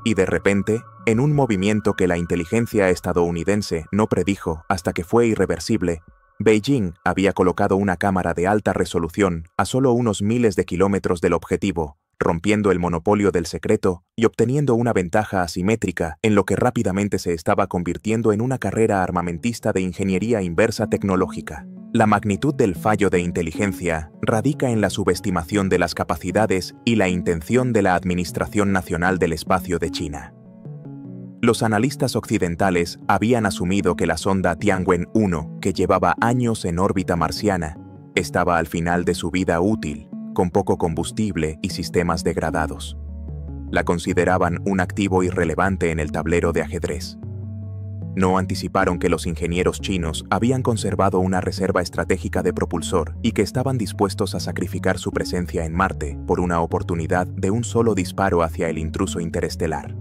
Y de repente, en un movimiento que la inteligencia estadounidense no predijo hasta que fue irreversible, Beijing había colocado una cámara de alta resolución a solo unos miles de kilómetros del objetivo, rompiendo el monopolio del secreto y obteniendo una ventaja asimétrica en lo que rápidamente se estaba convirtiendo en una carrera armamentista de ingeniería inversa tecnológica. La magnitud del fallo de inteligencia radica en la subestimación de las capacidades y la intención de la Administración Nacional del Espacio de China. Los analistas occidentales habían asumido que la sonda Tianwen-1, que llevaba años en órbita marciana, estaba al final de su vida útil, con poco combustible y sistemas degradados. La consideraban un activo irrelevante en el tablero de ajedrez. No anticiparon que los ingenieros chinos habían conservado una reserva estratégica de propulsor y que estaban dispuestos a sacrificar su presencia en Marte por una oportunidad de un solo disparo hacia el intruso interestelar.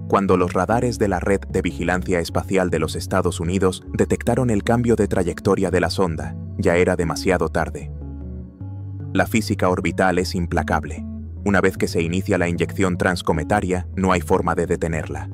Cuando los radares de la Red de Vigilancia Espacial de los Estados Unidos detectaron el cambio de trayectoria de la sonda, ya era demasiado tarde. La física orbital es implacable. Una vez que se inicia la inyección transcometaria, no hay forma de detenerla.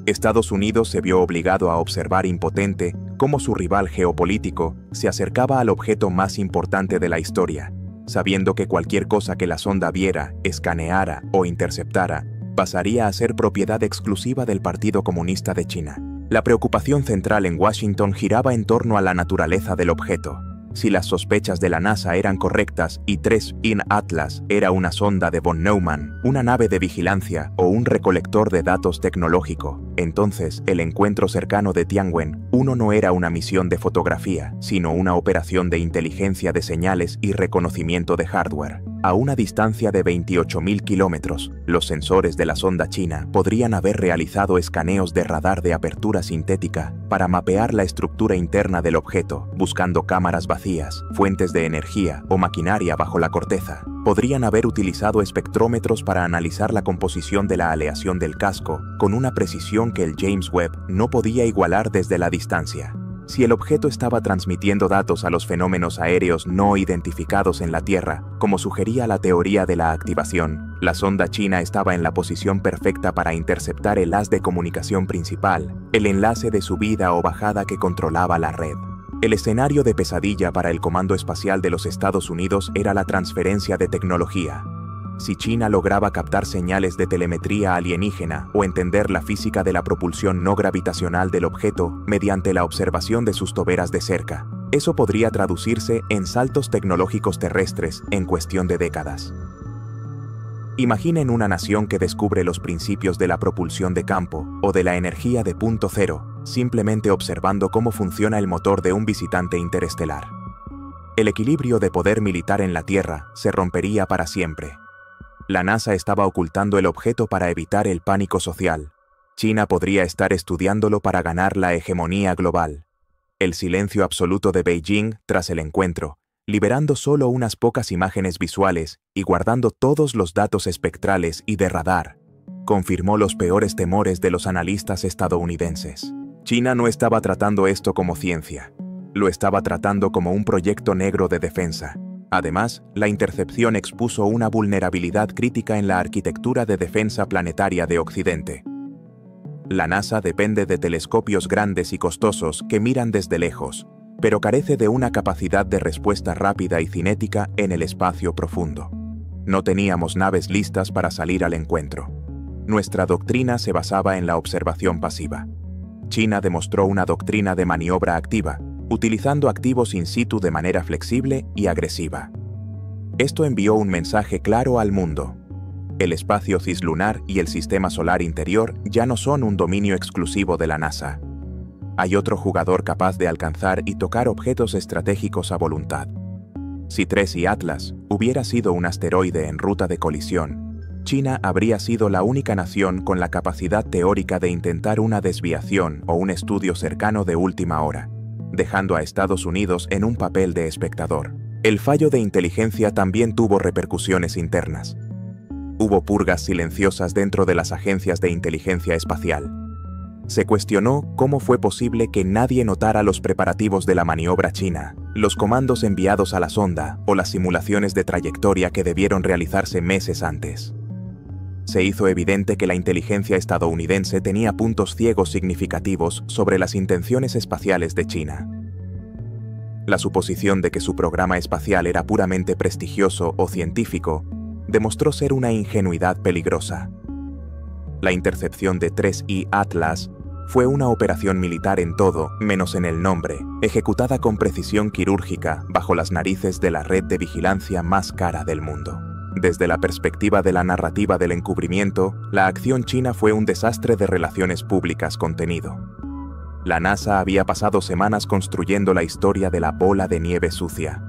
Estados Unidos se vio obligado a observar impotente cómo su rival geopolítico se acercaba al objeto más importante de la historia, sabiendo que cualquier cosa que la sonda viera, escaneara o interceptara, pasaría a ser propiedad exclusiva del Partido Comunista de China. La preocupación central en Washington giraba en torno a la naturaleza del objeto. Si las sospechas de la NASA eran correctas y 3I Atlas era una sonda de von Neumann, una nave de vigilancia o un recolector de datos tecnológico, entonces el encuentro cercano de Tianwen-1 no era una misión de fotografía, sino una operación de inteligencia de señales y reconocimiento de hardware. A una distancia de 28.000 kilómetros, los sensores de la sonda china podrían haber realizado escaneos de radar de apertura sintética para mapear la estructura interna del objeto, buscando cámaras vacías, fuentes de energía o maquinaria bajo la corteza. Podrían haber utilizado espectrómetros para analizar la composición de la aleación del casco, con una precisión que el James Webb no podía igualar desde la distancia. Si el objeto estaba transmitiendo datos a los fenómenos aéreos no identificados en la Tierra, como sugería la teoría de la activación, la sonda china estaba en la posición perfecta para interceptar el haz de comunicación principal, el enlace de subida o bajada que controlaba la red. El escenario de pesadilla para el Comando Espacial de los Estados Unidos era la transferencia de tecnología. Si China lograba captar señales de telemetría alienígena o entender la física de la propulsión no gravitacional del objeto mediante la observación de sus toberas de cerca, eso podría traducirse en saltos tecnológicos terrestres en cuestión de décadas. Imaginen una nación que descubre los principios de la propulsión de campo o de la energía de punto cero, simplemente observando cómo funciona el motor de un visitante interestelar. El equilibrio de poder militar en la Tierra se rompería para siempre. La NASA estaba ocultando el objeto para evitar el pánico social. China podría estar estudiándolo para ganar la hegemonía global. El silencio absoluto de Beijing tras el encuentro, liberando solo unas pocas imágenes visuales y guardando todos los datos espectrales y de radar, confirmó los peores temores de los analistas estadounidenses. China no estaba tratando esto como ciencia. Lo estaba tratando como un proyecto negro de defensa. Además, la intercepción expuso una vulnerabilidad crítica en la arquitectura de defensa planetaria de Occidente. La NASA depende de telescopios grandes y costosos que miran desde lejos, pero carece de una capacidad de respuesta rápida y cinética en el espacio profundo. No teníamos naves listas para salir al encuentro. Nuestra doctrina se basaba en la observación pasiva. China demostró una doctrina de maniobra activa, utilizando activos in situ de manera flexible y agresiva. Esto envió un mensaje claro al mundo. El espacio cislunar y el sistema solar interior ya no son un dominio exclusivo de la NASA. Hay otro jugador capaz de alcanzar y tocar objetos estratégicos a voluntad. Si 3I Atlas hubiera sido un asteroide en ruta de colisión, China habría sido la única nación con la capacidad teórica de intentar una desviación o un estudio cercano de última hora, dejando a Estados Unidos en un papel de espectador. El fallo de inteligencia también tuvo repercusiones internas. Hubo purgas silenciosas dentro de las agencias de inteligencia espacial. Se cuestionó cómo fue posible que nadie notara los preparativos de la maniobra china, los comandos enviados a la sonda o las simulaciones de trayectoria que debieron realizarse meses antes. Se hizo evidente que la inteligencia estadounidense tenía puntos ciegos significativos sobre las intenciones espaciales de China. La suposición de que su programa espacial era puramente prestigioso o científico demostró ser una ingenuidad peligrosa. La intercepción de 3I Atlas fue una operación militar en todo, menos en el nombre, ejecutada con precisión quirúrgica bajo las narices de la red de vigilancia más cara del mundo. Desde la perspectiva de la narrativa del encubrimiento, la acción china fue un desastre de relaciones públicas contenido. La NASA había pasado semanas construyendo la historia de la bola de nieve sucia.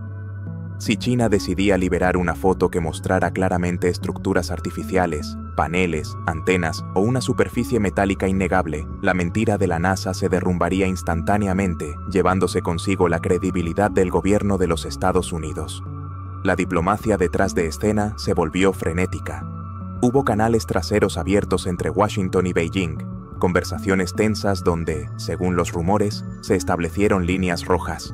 Si China decidía liberar una foto que mostrara claramente estructuras artificiales, paneles, antenas o una superficie metálica innegable, la mentira de la NASA se derrumbaría instantáneamente, llevándose consigo la credibilidad del gobierno de los Estados Unidos. La diplomacia detrás de escena se volvió frenética. Hubo canales traseros abiertos entre Washington y Beijing, conversaciones tensas donde, según los rumores, se establecieron líneas rojas.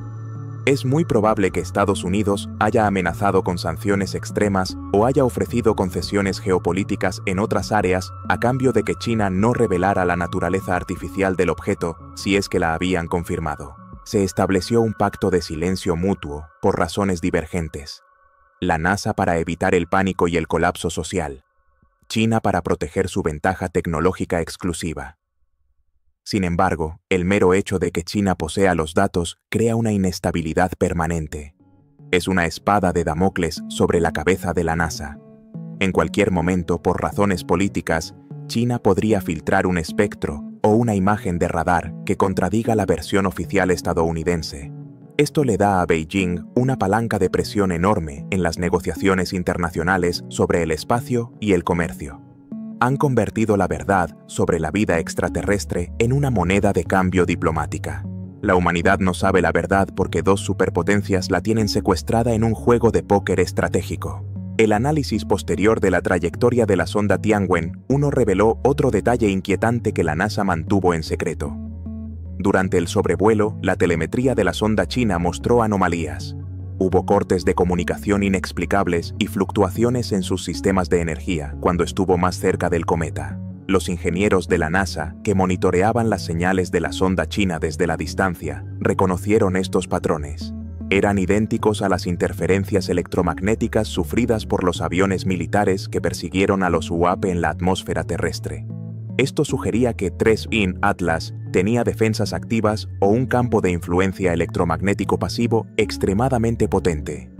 Es muy probable que Estados Unidos haya amenazado con sanciones extremas o haya ofrecido concesiones geopolíticas en otras áreas a cambio de que China no revelara la naturaleza artificial del objeto si es que la habían confirmado. Se estableció un pacto de silencio mutuo por razones divergentes. La NASA para evitar el pánico y el colapso social. China para proteger su ventaja tecnológica exclusiva. Sin embargo, el mero hecho de que China posea los datos crea una inestabilidad permanente. Es una espada de Damocles sobre la cabeza de la NASA. En cualquier momento, por razones políticas, China podría filtrar un espectro o una imagen de radar que contradiga la versión oficial estadounidense. Esto le da a Beijing una palanca de presión enorme en las negociaciones internacionales sobre el espacio y el comercio. Han convertido la verdad sobre la vida extraterrestre en una moneda de cambio diplomática. La humanidad no sabe la verdad porque dos superpotencias la tienen secuestrada en un juego de póker estratégico. El análisis posterior de la trayectoria de la sonda Tianwen-1 reveló otro detalle inquietante que la NASA mantuvo en secreto. Durante el sobrevuelo, la telemetría de la sonda china mostró anomalías. Hubo cortes de comunicación inexplicables y fluctuaciones en sus sistemas de energía cuando estuvo más cerca del cometa. Los ingenieros de la NASA, que monitoreaban las señales de la sonda china desde la distancia, reconocieron estos patrones. Eran idénticos a las interferencias electromagnéticas sufridas por los aviones militares que persiguieron a los UAP en la atmósfera terrestre. Esto sugería que 3IN Atlas tenía defensas activas o un campo de influencia electromagnético pasivo extremadamente potente.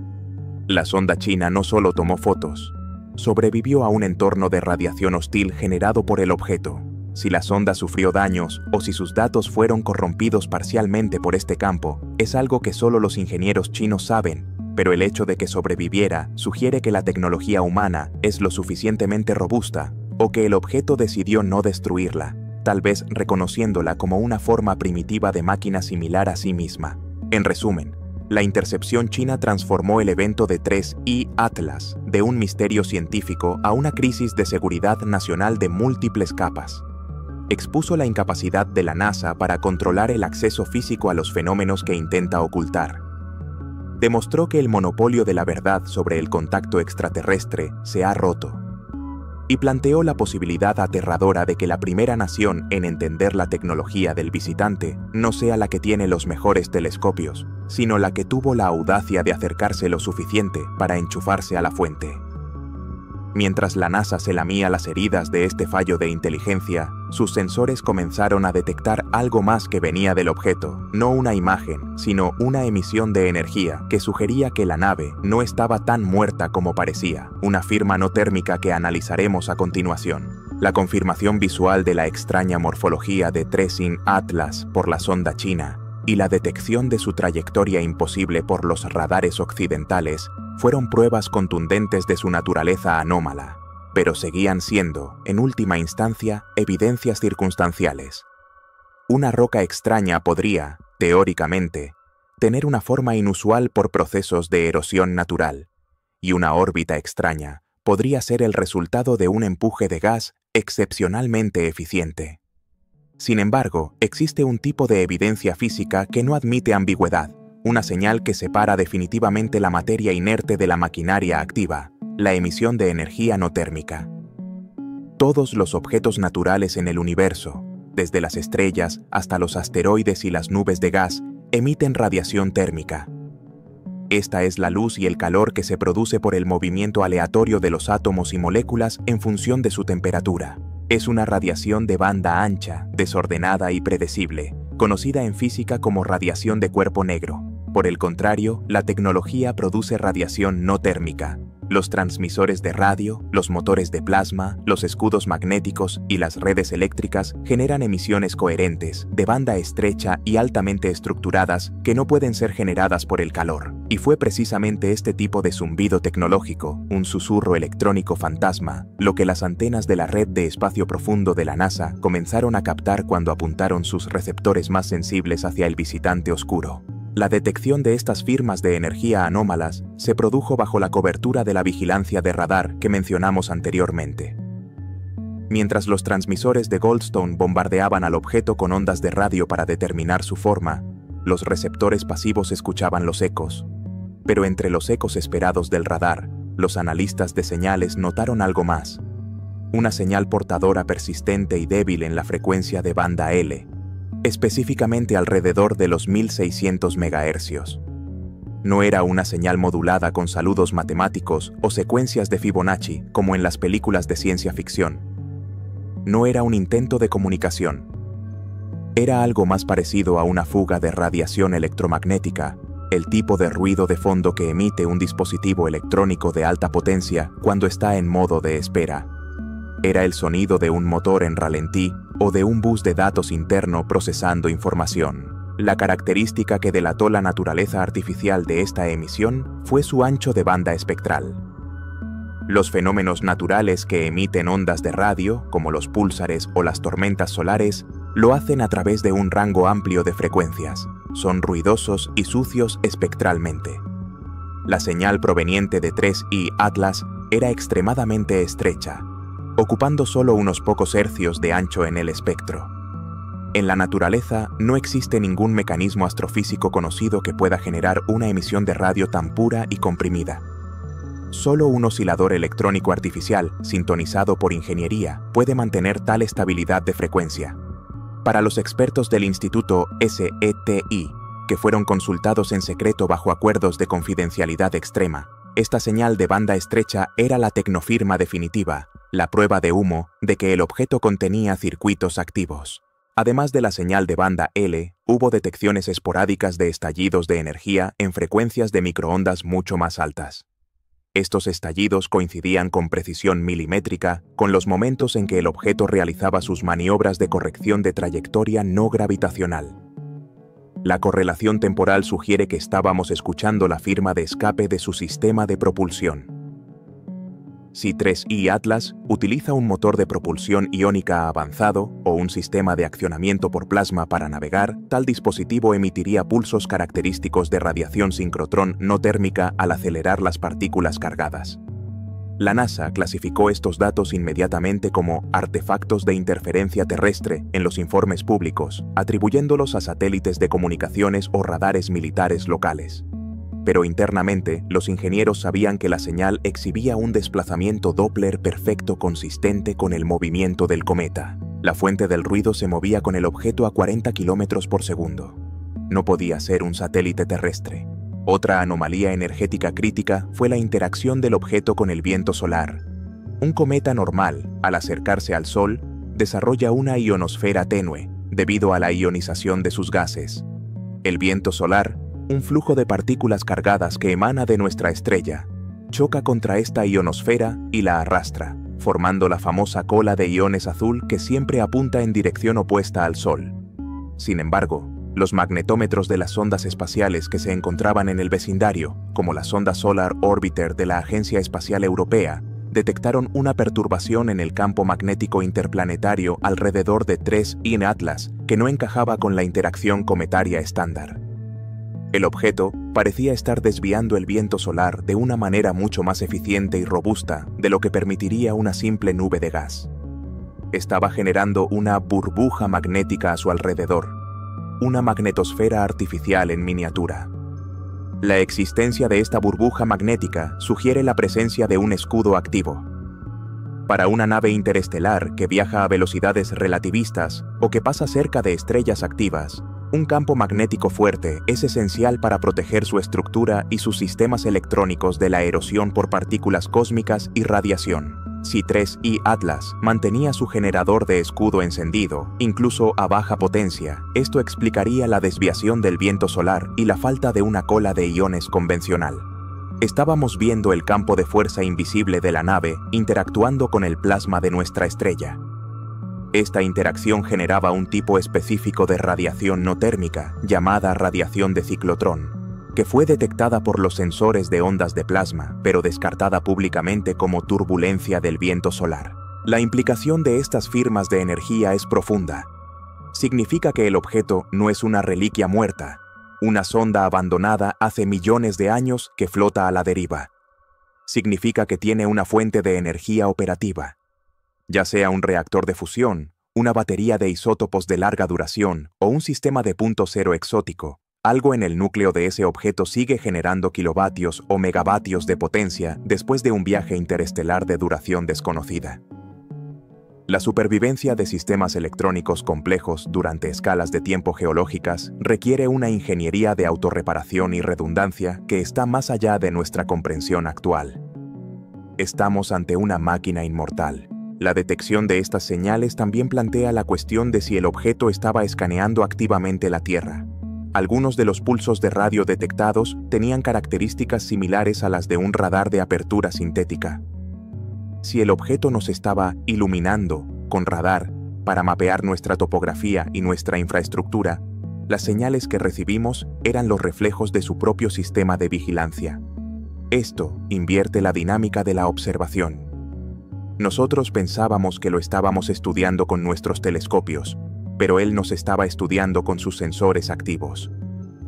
La sonda china no solo tomó fotos, sobrevivió a un entorno de radiación hostil generado por el objeto. Si la sonda sufrió daños o si sus datos fueron corrompidos parcialmente por este campo, es algo que solo los ingenieros chinos saben, pero el hecho de que sobreviviera sugiere que la tecnología humana es lo suficientemente robusta o que el objeto decidió no destruirla, tal vez reconociéndola como una forma primitiva de máquina similar a sí misma. En resumen, la intercepción china transformó el evento de 3I Atlas de un misterio científico a una crisis de seguridad nacional de múltiples capas. Expuso la incapacidad de la NASA para controlar el acceso físico a los fenómenos que intenta ocultar. Demostró que el monopolio de la verdad sobre el contacto extraterrestre se ha roto. Y planteó la posibilidad aterradora de que la primera nación en entender la tecnología del visitante no sea la que tiene los mejores telescopios, sino la que tuvo la audacia de acercarse lo suficiente para enchufarse a la fuente. Mientras la NASA se lamía las heridas de este fallo de inteligencia, sus sensores comenzaron a detectar algo más que venía del objeto, no una imagen, sino una emisión de energía que sugería que la nave no estaba tan muerta como parecía, una firma no térmica que analizaremos a continuación. La confirmación visual de la extraña morfología de 3IN Atlas por la sonda china y la detección de su trayectoria imposible por los radares occidentales fueron pruebas contundentes de su naturaleza anómala, pero seguían siendo, en última instancia, evidencias circunstanciales. Una roca extraña podría, teóricamente, tener una forma inusual por procesos de erosión natural, y una órbita extraña podría ser el resultado de un empuje de gas excepcionalmente eficiente. Sin embargo, existe un tipo de evidencia física que no admite ambigüedad, una señal que separa definitivamente la materia inerte de la maquinaria activa, la emisión de energía no térmica. Todos los objetos naturales en el universo, desde las estrellas hasta los asteroides y las nubes de gas, emiten radiación térmica. Esta es la luz y el calor que se produce por el movimiento aleatorio de los átomos y moléculas en función de su temperatura. Es una radiación de banda ancha, desordenada y predecible, conocida en física como radiación de cuerpo negro. Por el contrario, la tecnología produce radiación no térmica. Los transmisores de radio, los motores de plasma, los escudos magnéticos y las redes eléctricas generan emisiones coherentes, de banda estrecha y altamente estructuradas que no pueden ser generadas por el calor. Y fue precisamente este tipo de zumbido tecnológico, un susurro electrónico fantasma, lo que las antenas de la red de espacio profundo de la NASA comenzaron a captar cuando apuntaron sus receptores más sensibles hacia el visitante oscuro. La detección de estas firmas de energía anómalas se produjo bajo la cobertura de la vigilancia de radar que mencionamos anteriormente. Mientras los transmisores de Goldstone bombardeaban al objeto con ondas de radio para determinar su forma, los receptores pasivos escuchaban los ecos. Pero entre los ecos esperados del radar, los analistas de señales notaron algo más. Una señal portadora persistente y débil en la frecuencia de banda L, específicamente alrededor de los 1600 MHz. No era una señal modulada con saludos matemáticos o secuencias de Fibonacci como en las películas de ciencia ficción. No era un intento de comunicación. Era algo más parecido a una fuga de radiación electromagnética, el tipo de ruido de fondo que emite un dispositivo electrónico de alta potencia cuando está en modo de espera. Era el sonido de un motor en ralentí o de un bus de datos interno procesando información. La característica que delató la naturaleza artificial de esta emisión fue su ancho de banda espectral. Los fenómenos naturales que emiten ondas de radio, como los púlsares o las tormentas solares, lo hacen a través de un rango amplio de frecuencias. Son ruidosos y sucios espectralmente. La señal proveniente de 3i Atlas era extremadamente estrecha, ocupando solo unos pocos hercios de ancho en el espectro. En la naturaleza no existe ningún mecanismo astrofísico conocido que pueda generar una emisión de radio tan pura y comprimida. Solo un oscilador electrónico artificial, sintonizado por ingeniería, puede mantener tal estabilidad de frecuencia. Para los expertos del Instituto SETI, que fueron consultados en secreto bajo acuerdos de confidencialidad extrema, esta señal de banda estrecha era la tecnofirma definitiva, la prueba de humo de que el objeto contenía circuitos activos. Además de la señal de banda L, hubo detecciones esporádicas de estallidos de energía en frecuencias de microondas mucho más altas. Estos estallidos coincidían con precisión milimétrica con los momentos en que el objeto realizaba sus maniobras de corrección de trayectoria no gravitacional. La correlación temporal sugiere que estábamos escuchando la firma de escape de su sistema de propulsión. Si 3i Atlas utiliza un motor de propulsión iónica avanzado o un sistema de accionamiento por plasma para navegar, tal dispositivo emitiría pulsos característicos de radiación sincrotrón no térmica al acelerar las partículas cargadas. La NASA clasificó estos datos inmediatamente como artefactos de interferencia terrestre en los informes públicos, atribuyéndolos a satélites de comunicaciones o radares militares locales. Pero internamente, los ingenieros sabían que la señal exhibía un desplazamiento Doppler perfecto consistente con el movimiento del cometa. La fuente del ruido se movía con el objeto a 40 km por segundo. No podía ser un satélite terrestre. Otra anomalía energética crítica fue la interacción del objeto con el viento solar. Un cometa normal, al acercarse al Sol, desarrolla una ionosfera tenue debido a la ionización de sus gases. El viento solar, un flujo de partículas cargadas que emana de nuestra estrella, choca contra esta ionosfera y la arrastra, formando la famosa cola de iones azul que siempre apunta en dirección opuesta al Sol. Sin embargo, los magnetómetros de las sondas espaciales que se encontraban en el vecindario, como la sonda Solar Orbiter de la Agencia Espacial Europea, detectaron una perturbación en el campo magnético interplanetario alrededor de 3i Atlas que no encajaba con la interacción cometaria estándar. El objeto parecía estar desviando el viento solar de una manera mucho más eficiente y robusta de lo que permitiría una simple nube de gas. Estaba generando una burbuja magnética a su alrededor, una magnetosfera artificial en miniatura. La existencia de esta burbuja magnética sugiere la presencia de un escudo activo. Para una nave interestelar que viaja a velocidades relativistas o que pasa cerca de estrellas activas, un campo magnético fuerte es esencial para proteger su estructura y sus sistemas electrónicos de la erosión por partículas cósmicas y radiación. Si 3i Atlas mantenía su generador de escudo encendido, incluso a baja potencia, esto explicaría la desviación del viento solar y la falta de una cola de iones convencional. Estábamos viendo el campo de fuerza invisible de la nave interactuando con el plasma de nuestra estrella. Esta interacción generaba un tipo específico de radiación no térmica, llamada radiación de ciclotrón, que fue detectada por los sensores de ondas de plasma, pero descartada públicamente como turbulencia del viento solar. La implicación de estas firmas de energía es profunda. Significa que el objeto no es una reliquia muerta, una sonda abandonada hace millones de años que flota a la deriva. Significa que tiene una fuente de energía operativa, ya sea un reactor de fusión, una batería de isótopos de larga duración o un sistema de punto cero exótico. Algo en el núcleo de ese objeto sigue generando kilovatios o megavatios de potencia después de un viaje interestelar de duración desconocida. La supervivencia de sistemas electrónicos complejos durante escalas de tiempo geológicas requiere una ingeniería de autorreparación y redundancia que está más allá de nuestra comprensión actual. Estamos ante una máquina inmortal. La detección de estas señales también plantea la cuestión de si el objeto estaba escaneando activamente la Tierra. Algunos de los pulsos de radio detectados tenían características similares a las de un radar de apertura sintética. Si el objeto nos estaba iluminando con radar para mapear nuestra topografía y nuestra infraestructura, las señales que recibimos eran los reflejos de su propio sistema de vigilancia. Esto invierte la dinámica de la observación. Nosotros pensábamos que lo estábamos estudiando con nuestros telescopios, pero él nos estaba estudiando con sus sensores activos.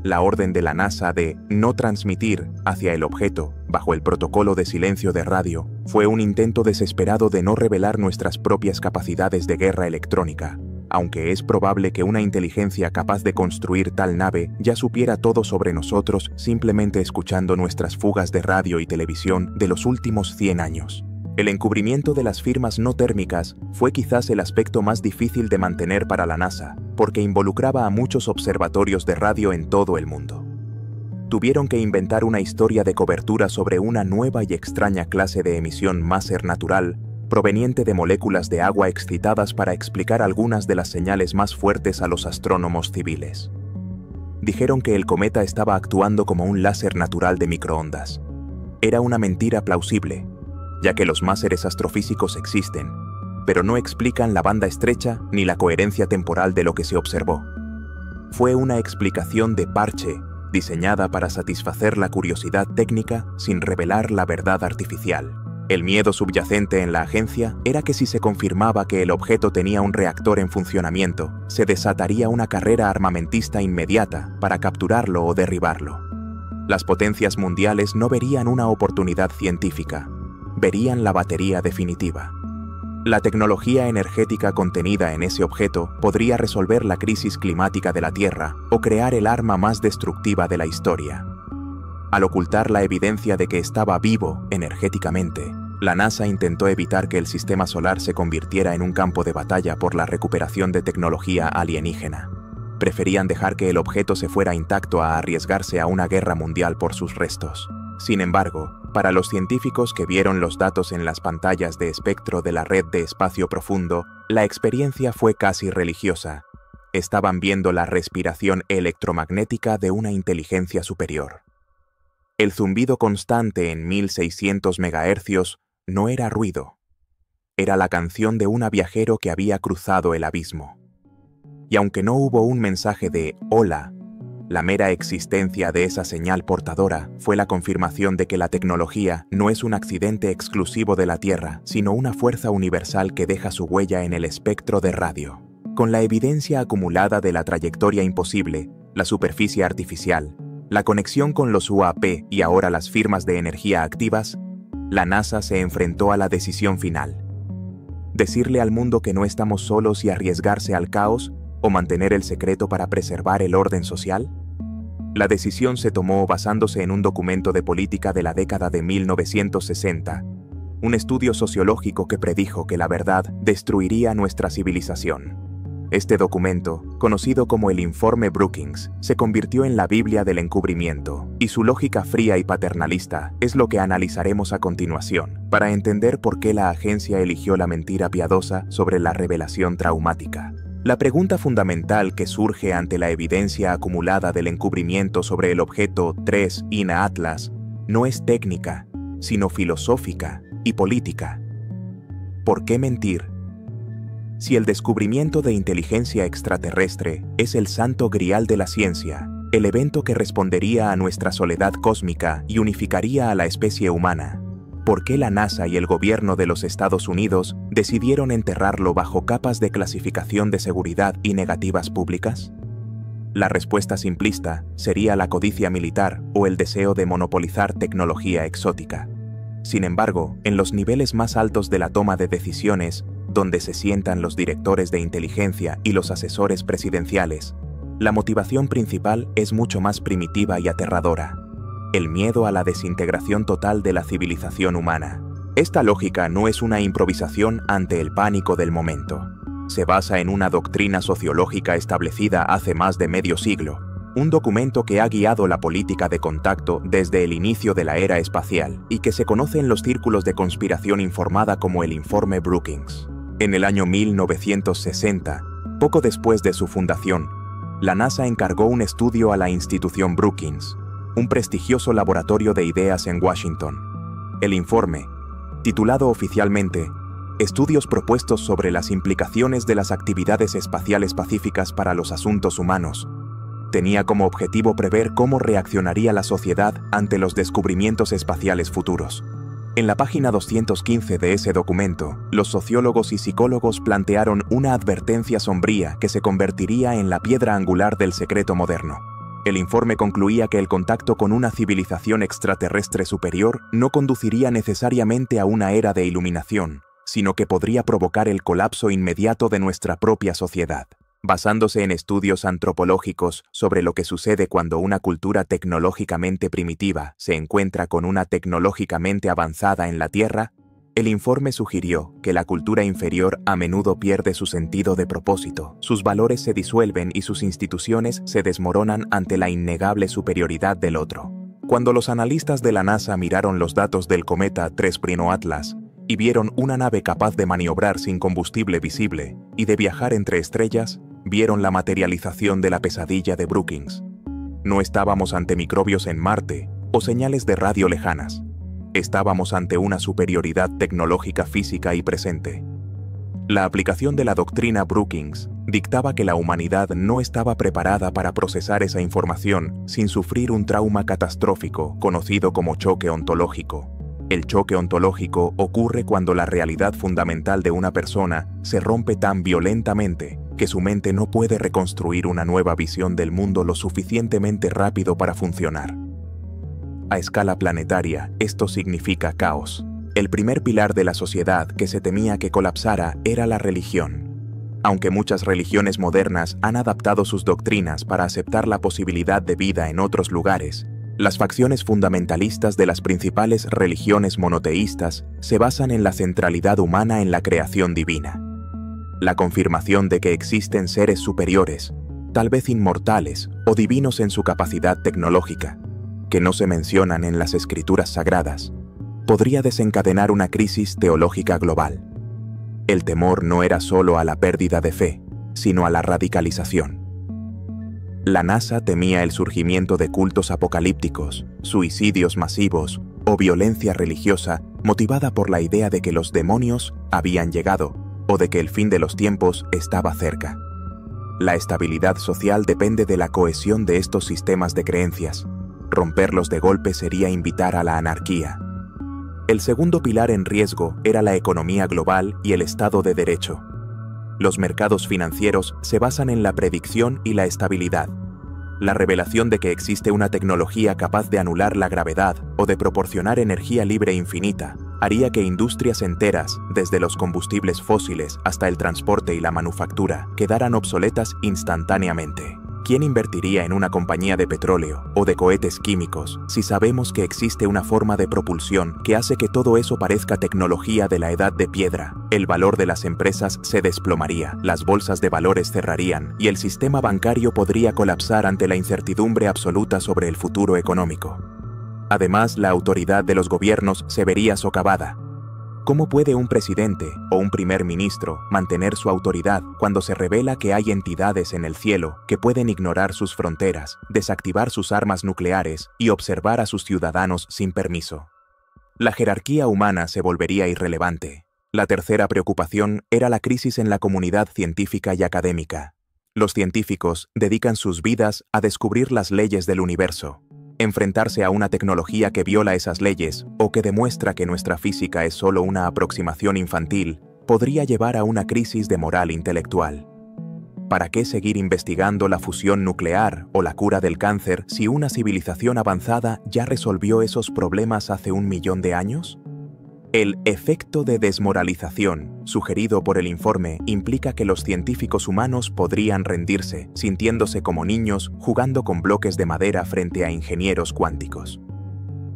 La orden de la NASA de no transmitir hacia el objeto bajo el protocolo de silencio de radio fue un intento desesperado de no revelar nuestras propias capacidades de guerra electrónica, aunque es probable que una inteligencia capaz de construir tal nave ya supiera todo sobre nosotros simplemente escuchando nuestras fugas de radio y televisión de los últimos 100 años. El encubrimiento de las firmas no térmicas fue quizás el aspecto más difícil de mantener para la NASA, porque involucraba a muchos observatorios de radio en todo el mundo. Tuvieron que inventar una historia de cobertura sobre una nueva y extraña clase de emisión máser natural proveniente de moléculas de agua excitadas para explicar algunas de las señales más fuertes a los astrónomos civiles. Dijeron que el cometa estaba actuando como un láser natural de microondas. Era una mentira plausible, ya que los máseres astrofísicos existen, pero no explican la banda estrecha ni la coherencia temporal de lo que se observó. Fue una explicación de parche, diseñada para satisfacer la curiosidad técnica sin revelar la verdad artificial. El miedo subyacente en la agencia era que si se confirmaba que el objeto tenía un reactor en funcionamiento, se desataría una carrera armamentista inmediata para capturarlo o derribarlo. Las potencias mundiales no verían una oportunidad científica, verían la batería definitiva. La tecnología energética contenida en ese objeto podría resolver la crisis climática de la Tierra o crear el arma más destructiva de la historia. Al ocultar la evidencia de que estaba vivo energéticamente, la NASA intentó evitar que el sistema solar se convirtiera en un campo de batalla por la recuperación de tecnología alienígena. Preferían dejar que el objeto se fuera intacto a arriesgarse a una guerra mundial por sus restos. Sin embargo, para los científicos que vieron los datos en las pantallas de espectro de la red de espacio profundo, la experiencia fue casi religiosa. Estaban viendo la respiración electromagnética de una inteligencia superior. El zumbido constante en 1600 MHz no era ruido. Era la canción de un viajero que había cruzado el abismo. Y aunque no hubo un mensaje de «Hola», la mera existencia de esa señal portadora fue la confirmación de que la tecnología no es un accidente exclusivo de la Tierra, sino una fuerza universal que deja su huella en el espectro de radio. Con la evidencia acumulada de la trayectoria imposible, la superficie artificial, la conexión con los UAP y ahora las firmas de energía activas, la NASA se enfrentó a la decisión final. ¿Decirle al mundo que no estamos solos y arriesgarse al caos, o mantener el secreto para preservar el orden social? La decisión se tomó basándose en un documento de política de la década de 1960, un estudio sociológico que predijo que la verdad destruiría nuestra civilización. Este documento, conocido como el Informe Brookings, se convirtió en la Biblia del encubrimiento, y su lógica fría y paternalista es lo que analizaremos a continuación, para entender por qué la agencia eligió la mentira piadosa sobre la revelación traumática. La pregunta fundamental que surge ante la evidencia acumulada del encubrimiento sobre el objeto 3 INA Atlas no es técnica, sino filosófica y política. ¿Por qué mentir? Si el descubrimiento de inteligencia extraterrestre es el santo grial de la ciencia, el evento que respondería a nuestra soledad cósmica y unificaría a la especie humana, ¿por qué la NASA y el gobierno de los Estados Unidos decidieron enterrarlo bajo capas de clasificación de seguridad y negativas públicas? La respuesta simplista sería la codicia militar o el deseo de monopolizar tecnología exótica. Sin embargo, en los niveles más altos de la toma de decisiones, donde se sientan los directores de inteligencia y los asesores presidenciales, la motivación principal es mucho más primitiva y aterradora: el miedo a la desintegración total de la civilización humana. Esta lógica no es una improvisación ante el pánico del momento. Se basa en una doctrina sociológica establecida hace más de medio siglo, un documento que ha guiado la política de contacto desde el inicio de la era espacial y que se conoce en los círculos de conspiración informada como el Informe Brookings. En el año 1960, poco después de su fundación, la NASA encargó un estudio a la institución Brookings, un prestigioso laboratorio de ideas en Washington. El informe, titulado oficialmente Estudios propuestos sobre las implicaciones de las actividades espaciales pacíficas para los asuntos humanos, tenía como objetivo prever cómo reaccionaría la sociedad ante los descubrimientos espaciales futuros. En la página 215 de ese documento, los sociólogos y psicólogos plantearon una advertencia sombría que se convertiría en la piedra angular del secreto moderno. El informe concluía que el contacto con una civilización extraterrestre superior no conduciría necesariamente a una era de iluminación, sino que podría provocar el colapso inmediato de nuestra propia sociedad. Basándose en estudios antropológicos sobre lo que sucede cuando una cultura tecnológicamente primitiva se encuentra con una tecnológicamente avanzada en la Tierra, el informe sugirió que la cultura inferior a menudo pierde su sentido de propósito, sus valores se disuelven y sus instituciones se desmoronan ante la innegable superioridad del otro. Cuando los analistas de la NASA miraron los datos del cometa 3 Atlas, y vieron una nave capaz de maniobrar sin combustible visible y de viajar entre estrellas, vieron la materialización de la pesadilla de Brookings. No estábamos ante microbios en Marte o señales de radio lejanas. Estábamos ante una superioridad tecnológica física y presente. La aplicación de la doctrina Brookings dictaba que la humanidad no estaba preparada para procesar esa información sin sufrir un trauma catastrófico conocido como choque ontológico. El choque ontológico ocurre cuando la realidad fundamental de una persona se rompe tan violentamente que su mente no puede reconstruir una nueva visión del mundo lo suficientemente rápido para funcionar. A escala planetaria, esto significa caos. El primer pilar de la sociedad que se temía que colapsara era la religión. Aunque muchas religiones modernas han adaptado sus doctrinas para aceptar la posibilidad de vida en otros lugares, las facciones fundamentalistas de las principales religiones monoteístas se basan en la centralidad humana en la creación divina. La confirmación de que existen seres superiores, tal vez inmortales o divinos en su capacidad tecnológica, que no se mencionan en las escrituras sagradas, podría desencadenar una crisis teológica global. El temor no era solo a la pérdida de fe, sino a la radicalización. La NASA temía el surgimiento de cultos apocalípticos, suicidios masivos o violencia religiosa motivada por la idea de que los demonios habían llegado o de que el fin de los tiempos estaba cerca. La estabilidad social depende de la cohesión de estos sistemas de creencias. Romperlos de golpe sería invitar a la anarquía. El segundo pilar en riesgo era la economía global y el Estado de Derecho. Los mercados financieros se basan en la predicción y la estabilidad. La revelación de que existe una tecnología capaz de anular la gravedad o de proporcionar energía libre infinita haría que industrias enteras, desde los combustibles fósiles hasta el transporte y la manufactura, quedaran obsoletas instantáneamente. ¿Quién invertiría en una compañía de petróleo o de cohetes químicos si sabemos que existe una forma de propulsión que hace que todo eso parezca tecnología de la edad de piedra? El valor de las empresas se desplomaría, las bolsas de valores cerrarían y el sistema bancario podría colapsar ante la incertidumbre absoluta sobre el futuro económico. Además, la autoridad de los gobiernos se vería socavada. ¿Cómo puede un presidente o un primer ministro mantener su autoridad cuando se revela que hay entidades en el cielo que pueden ignorar sus fronteras, desactivar sus armas nucleares y observar a sus ciudadanos sin permiso? La jerarquía humana se volvería irrelevante. La tercera preocupación era la crisis en la comunidad científica y académica. Los científicos dedican sus vidas a descubrir las leyes del universo. Enfrentarse a una tecnología que viola esas leyes o que demuestra que nuestra física es solo una aproximación infantil podría llevar a una crisis de moral intelectual. ¿Para qué seguir investigando la fusión nuclear o la cura del cáncer si una civilización avanzada ya resolvió esos problemas hace 1 millón de años? El efecto de desmoralización, sugerido por el informe, implica que los científicos humanos podrían rendirse, sintiéndose como niños jugando con bloques de madera frente a ingenieros cuánticos.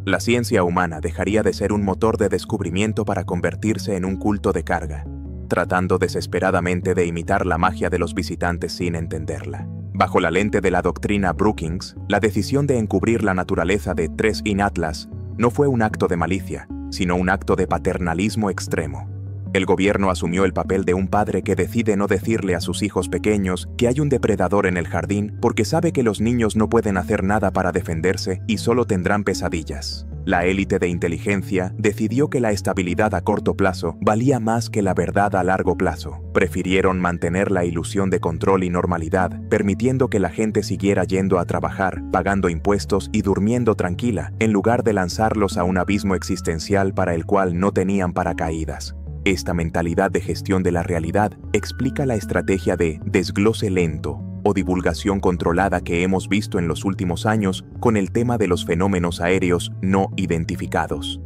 La ciencia humana dejaría de ser un motor de descubrimiento para convertirse en un culto de carga, tratando desesperadamente de imitar la magia de los visitantes sin entenderla. Bajo la lente de la doctrina Brookings, la decisión de encubrir la naturaleza de 3 Atlas no fue un acto de malicia, sino un acto de paternalismo extremo. El gobierno asumió el papel de un padre que decide no decirle a sus hijos pequeños que hay un depredador en el jardín porque sabe que los niños no pueden hacer nada para defenderse y solo tendrán pesadillas. La élite de inteligencia decidió que la estabilidad a corto plazo valía más que la verdad a largo plazo. Prefirieron mantener la ilusión de control y normalidad, permitiendo que la gente siguiera yendo a trabajar, pagando impuestos y durmiendo tranquila, en lugar de lanzarlos a un abismo existencial para el cual no tenían paracaídas. Esta mentalidad de gestión de la realidad explica la estrategia de desglose lento o divulgación controlada que hemos visto en los últimos años con el tema de los fenómenos aéreos no identificados.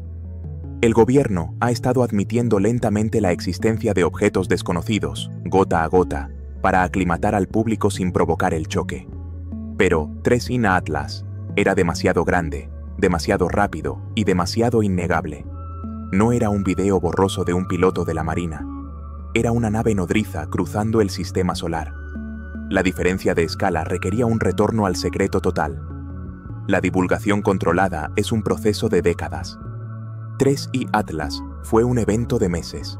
El gobierno ha estado admitiendo lentamente la existencia de objetos desconocidos, gota a gota, para aclimatar al público sin provocar el choque. Pero 3 Atlas era demasiado grande, demasiado rápido y demasiado innegable. No era un video borroso de un piloto de la Marina. Era una nave nodriza cruzando el sistema solar. La diferencia de escala requería un retorno al secreto total. La divulgación controlada es un proceso de décadas. 3 Atlas fue un evento de meses.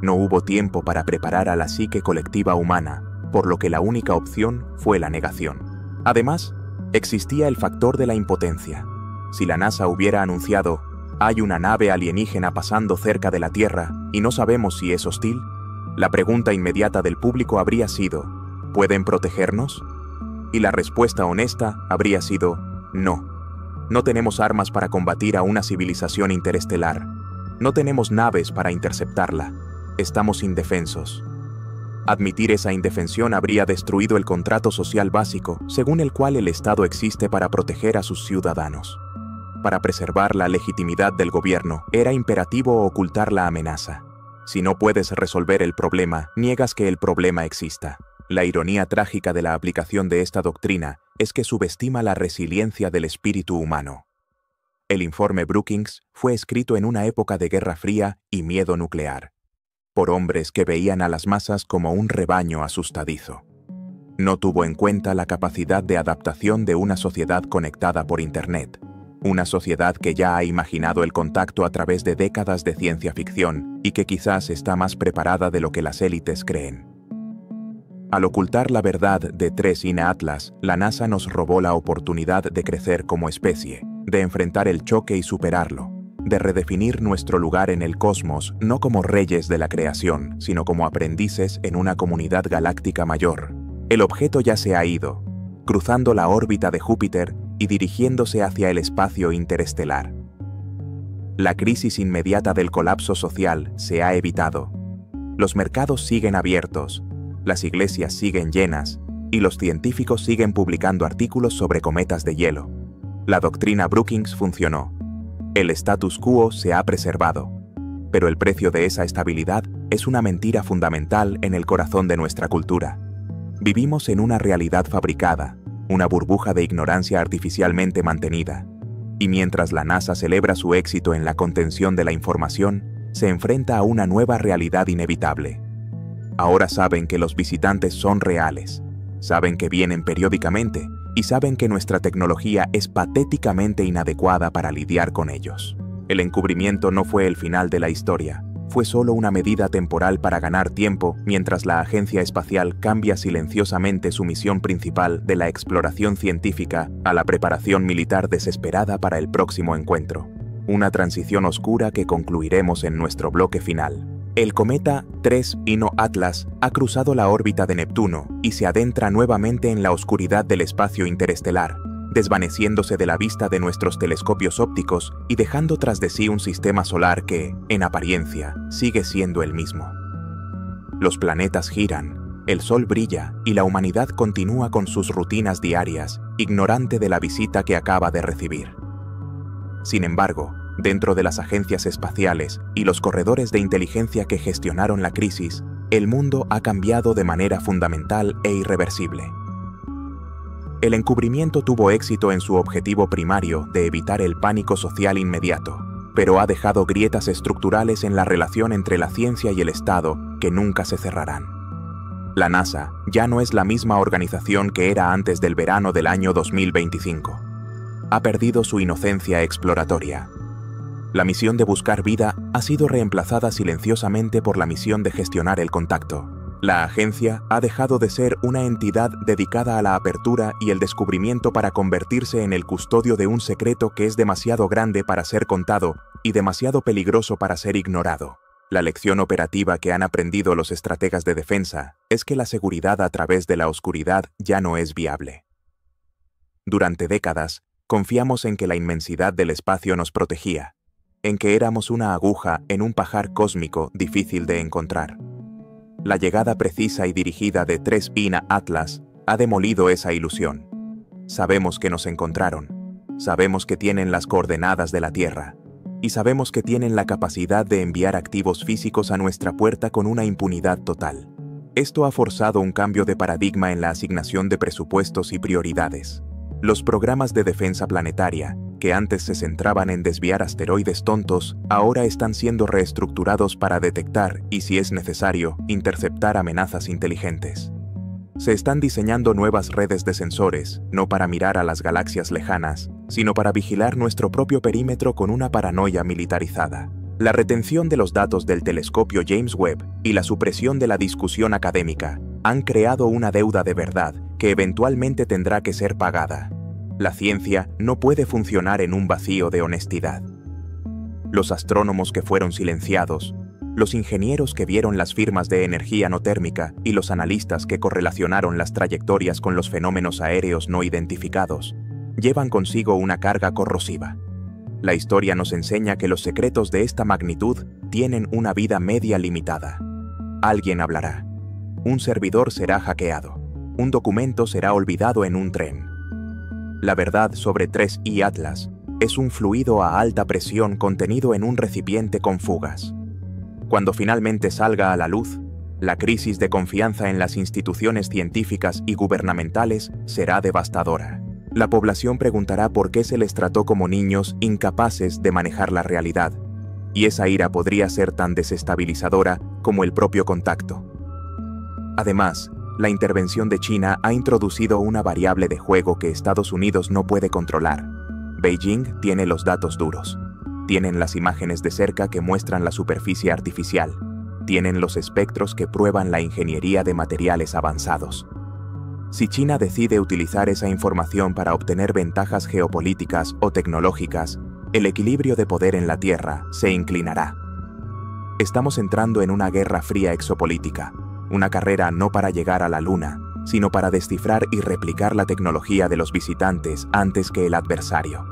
No hubo tiempo para preparar a la psique colectiva humana, por lo que la única opción fue la negación. Además, existía el factor de la impotencia. Si la NASA hubiera anunciado «Hay una nave alienígena pasando cerca de la Tierra y no sabemos si es hostil», la pregunta inmediata del público habría sido ¿pueden protegernos? Y la respuesta honesta habría sido no. No tenemos armas para combatir a una civilización interestelar. No tenemos naves para interceptarla. Estamos indefensos. Admitir esa indefensión habría destruido el contrato social básico, según el cual el Estado existe para proteger a sus ciudadanos. Para preservar la legitimidad del gobierno, era imperativo ocultar la amenaza. Si no puedes resolver el problema, niegas que el problema exista. La ironía trágica de la aplicación de esta doctrina es que subestima la resiliencia del espíritu humano. El informe Brookings fue escrito en una época de Guerra Fría y miedo nuclear, por hombres que veían a las masas como un rebaño asustadizo. No tuvo en cuenta la capacidad de adaptación de una sociedad conectada por Internet, una sociedad que ya ha imaginado el contacto a través de décadas de ciencia ficción y que quizás está más preparada de lo que las élites creen. Al ocultar la verdad de 3 Atlas, la NASA nos robó la oportunidad de crecer como especie, de enfrentar el choque y superarlo, de redefinir nuestro lugar en el cosmos no como reyes de la creación, sino como aprendices en una comunidad galáctica mayor. El objeto ya se ha ido, cruzando la órbita de Júpiter y dirigiéndose hacia el espacio interestelar. La crisis inmediata del colapso social se ha evitado. Los mercados siguen abiertos, las iglesias siguen llenas y los científicos siguen publicando artículos sobre cometas de hielo. La doctrina Brookings funcionó. El status quo se ha preservado, pero el precio de esa estabilidad es una mentira fundamental en el corazón de nuestra cultura. Vivimos en una realidad fabricada, una burbuja de ignorancia artificialmente mantenida, y mientras la NASA celebra su éxito en la contención de la información, se enfrenta a una nueva realidad inevitable. Ahora saben que los visitantes son reales, saben que vienen periódicamente y saben que nuestra tecnología es patéticamente inadecuada para lidiar con ellos. El encubrimiento no fue el final de la historia, fue solo una medida temporal para ganar tiempo mientras la agencia espacial cambia silenciosamente su misión principal de la exploración científica a la preparación militar desesperada para el próximo encuentro. Una transición oscura que concluiremos en nuestro bloque final. El cometa 3 Atlas ha cruzado la órbita de Neptuno y se adentra nuevamente en la oscuridad del espacio interestelar, desvaneciéndose de la vista de nuestros telescopios ópticos y dejando tras de sí un sistema solar que, en apariencia, sigue siendo el mismo. Los planetas giran, el Sol brilla y la humanidad continúa con sus rutinas diarias, ignorante de la visita que acaba de recibir. Sin embargo, dentro de las agencias espaciales y los corredores de inteligencia que gestionaron la crisis, el mundo ha cambiado de manera fundamental e irreversible. El encubrimiento tuvo éxito en su objetivo primario de evitar el pánico social inmediato, pero ha dejado grietas estructurales en la relación entre la ciencia y el Estado que nunca se cerrarán. La NASA ya no es la misma organización que era antes del verano del año 2025. Ha perdido su inocencia exploratoria. La misión de buscar vida ha sido reemplazada silenciosamente por la misión de gestionar el contacto. La agencia ha dejado de ser una entidad dedicada a la apertura y el descubrimiento para convertirse en el custodio de un secreto que es demasiado grande para ser contado y demasiado peligroso para ser ignorado. La lección operativa que han aprendido los estrategas de defensa es que la seguridad a través de la oscuridad ya no es viable. Durante décadas, confiamos en que la inmensidad del espacio nos protegía, en que éramos una aguja en un pajar cósmico difícil de encontrar. La llegada precisa y dirigida de 3I Atlas ha demolido esa ilusión. Sabemos que nos encontraron, sabemos que tienen las coordenadas de la Tierra, y sabemos que tienen la capacidad de enviar activos físicos a nuestra puerta con una impunidad total. Esto ha forzado un cambio de paradigma en la asignación de presupuestos y prioridades. Los programas de defensa planetaria, que antes se centraban en desviar asteroides tontos, ahora están siendo reestructurados para detectar y, si es necesario, interceptar amenazas inteligentes. Se están diseñando nuevas redes de sensores, no para mirar a las galaxias lejanas, sino para vigilar nuestro propio perímetro con una paranoia militarizada. La retención de los datos del telescopio James Webb y la supresión de la discusión académica han creado una deuda de verdad que eventualmente tendrá que ser pagada. La ciencia no puede funcionar en un vacío de honestidad. Los astrónomos que fueron silenciados, los ingenieros que vieron las firmas de energía no térmica y los analistas que correlacionaron las trayectorias con los fenómenos aéreos no identificados, llevan consigo una carga corrosiva. La historia nos enseña que los secretos de esta magnitud tienen una vida media limitada. Alguien hablará. Un servidor será hackeado. Un documento será olvidado en un tren. La verdad sobre 3I Atlas es un fluido a alta presión contenido en un recipiente con fugas. Cuando finalmente salga a la luz, la crisis de confianza en las instituciones científicas y gubernamentales será devastadora. La población preguntará por qué se les trató como niños incapaces de manejar la realidad, y esa ira podría ser tan desestabilizadora como el propio contacto. Además, la intervención de China ha introducido una variable de juego que Estados Unidos no puede controlar. Beijing tiene los datos duros. Tienen las imágenes de cerca que muestran la superficie artificial. Tienen los espectros que prueban la ingeniería de materiales avanzados. Si China decide utilizar esa información para obtener ventajas geopolíticas o tecnológicas, el equilibrio de poder en la Tierra se inclinará. Estamos entrando en una guerra fría exopolítica, una carrera no para llegar a la Luna, sino para descifrar y replicar la tecnología de los visitantes antes que el adversario.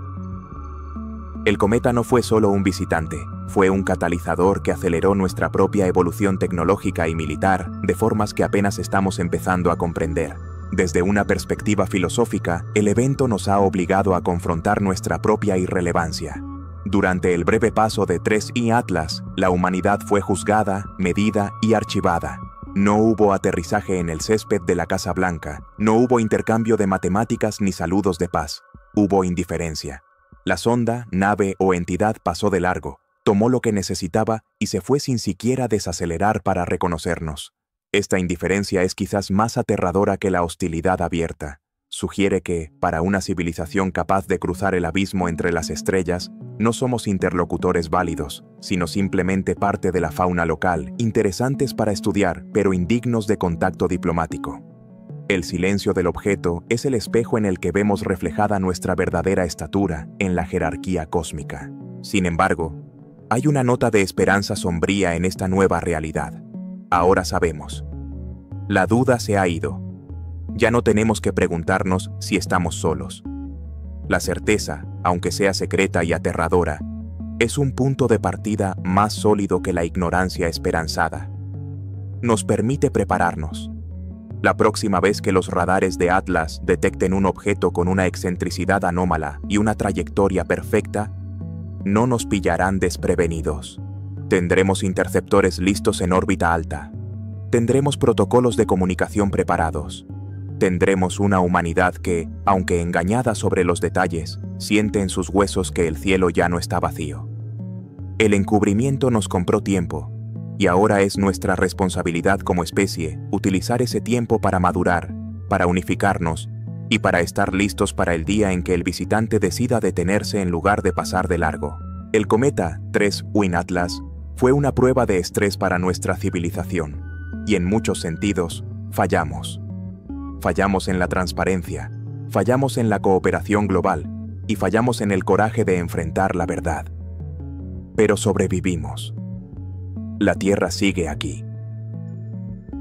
El cometa no fue solo un visitante, fue un catalizador que aceleró nuestra propia evolución tecnológica y militar de formas que apenas estamos empezando a comprender. Desde una perspectiva filosófica, el evento nos ha obligado a confrontar nuestra propia irrelevancia. Durante el breve paso de 3I Atlas, la humanidad fue juzgada, medida y archivada. No hubo aterrizaje en el césped de la Casa Blanca, no hubo intercambio de matemáticas ni saludos de paz. Hubo indiferencia. La sonda, nave o entidad pasó de largo, tomó lo que necesitaba y se fue sin siquiera desacelerar para reconocernos. Esta indiferencia es quizás más aterradora que la hostilidad abierta. Sugiere que, para una civilización capaz de cruzar el abismo entre las estrellas, no somos interlocutores válidos, sino simplemente parte de la fauna local, interesantes para estudiar, pero indignos de contacto diplomático. El silencio del objeto es el espejo en el que vemos reflejada nuestra verdadera estatura en la jerarquía cósmica. Sin embargo, hay una nota de esperanza sombría en esta nueva realidad. Ahora sabemos. La duda se ha ido. Ya no tenemos que preguntarnos si estamos solos. La certeza, aunque sea secreta y aterradora, es un punto de partida más sólido que la ignorancia esperanzada. Nos permite prepararnos. La próxima vez que los radares de Atlas detecten un objeto con una excentricidad anómala y una trayectoria perfecta, no nos pillarán desprevenidos. Tendremos interceptores listos en órbita alta. Tendremos protocolos de comunicación preparados. Tendremos una humanidad que, aunque engañada sobre los detalles, siente en sus huesos que el cielo ya no está vacío. El encubrimiento nos compró tiempo, y ahora es nuestra responsabilidad como especie utilizar ese tiempo para madurar, para unificarnos y para estar listos para el día en que el visitante decida detenerse en lugar de pasar de largo. El cometa 3 Win Atlas fue una prueba de estrés para nuestra civilización, y en muchos sentidos, fallamos. Fallamos en la transparencia, fallamos en la cooperación global y fallamos en el coraje de enfrentar la verdad. Pero sobrevivimos. La Tierra sigue aquí.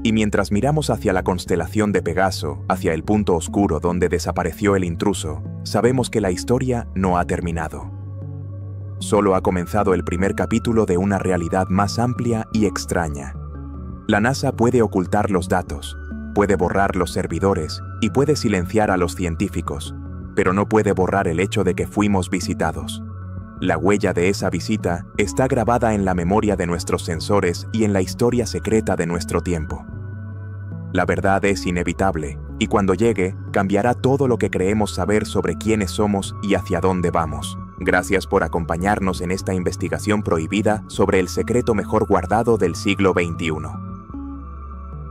Y mientras miramos hacia la constelación de Pegaso, hacia el punto oscuro donde desapareció el intruso, sabemos que la historia no ha terminado. Solo ha comenzado el primer capítulo de una realidad más amplia y extraña. La NASA puede ocultar los datos, puede borrar los servidores y puede silenciar a los científicos, pero no puede borrar el hecho de que fuimos visitados. La huella de esa visita está grabada en la memoria de nuestros sensores y en la historia secreta de nuestro tiempo. La verdad es inevitable, y cuando llegue, cambiará todo lo que creemos saber sobre quiénes somos y hacia dónde vamos. Gracias por acompañarnos en esta investigación prohibida sobre el secreto mejor guardado del siglo XXI.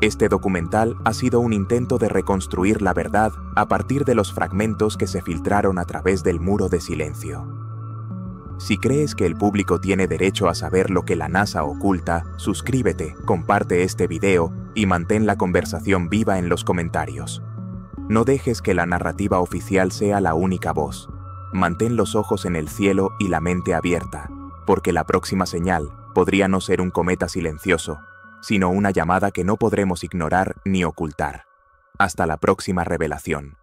Este documental ha sido un intento de reconstruir la verdad a partir de los fragmentos que se filtraron a través del muro de silencio. Si crees que el público tiene derecho a saber lo que la NASA oculta, suscríbete, comparte este video y mantén la conversación viva en los comentarios. No dejes que la narrativa oficial sea la única voz. Mantén los ojos en el cielo y la mente abierta, porque la próxima señal podría no ser un cometa silencioso, sino una llamada que no podremos ignorar ni ocultar. Hasta la próxima revelación.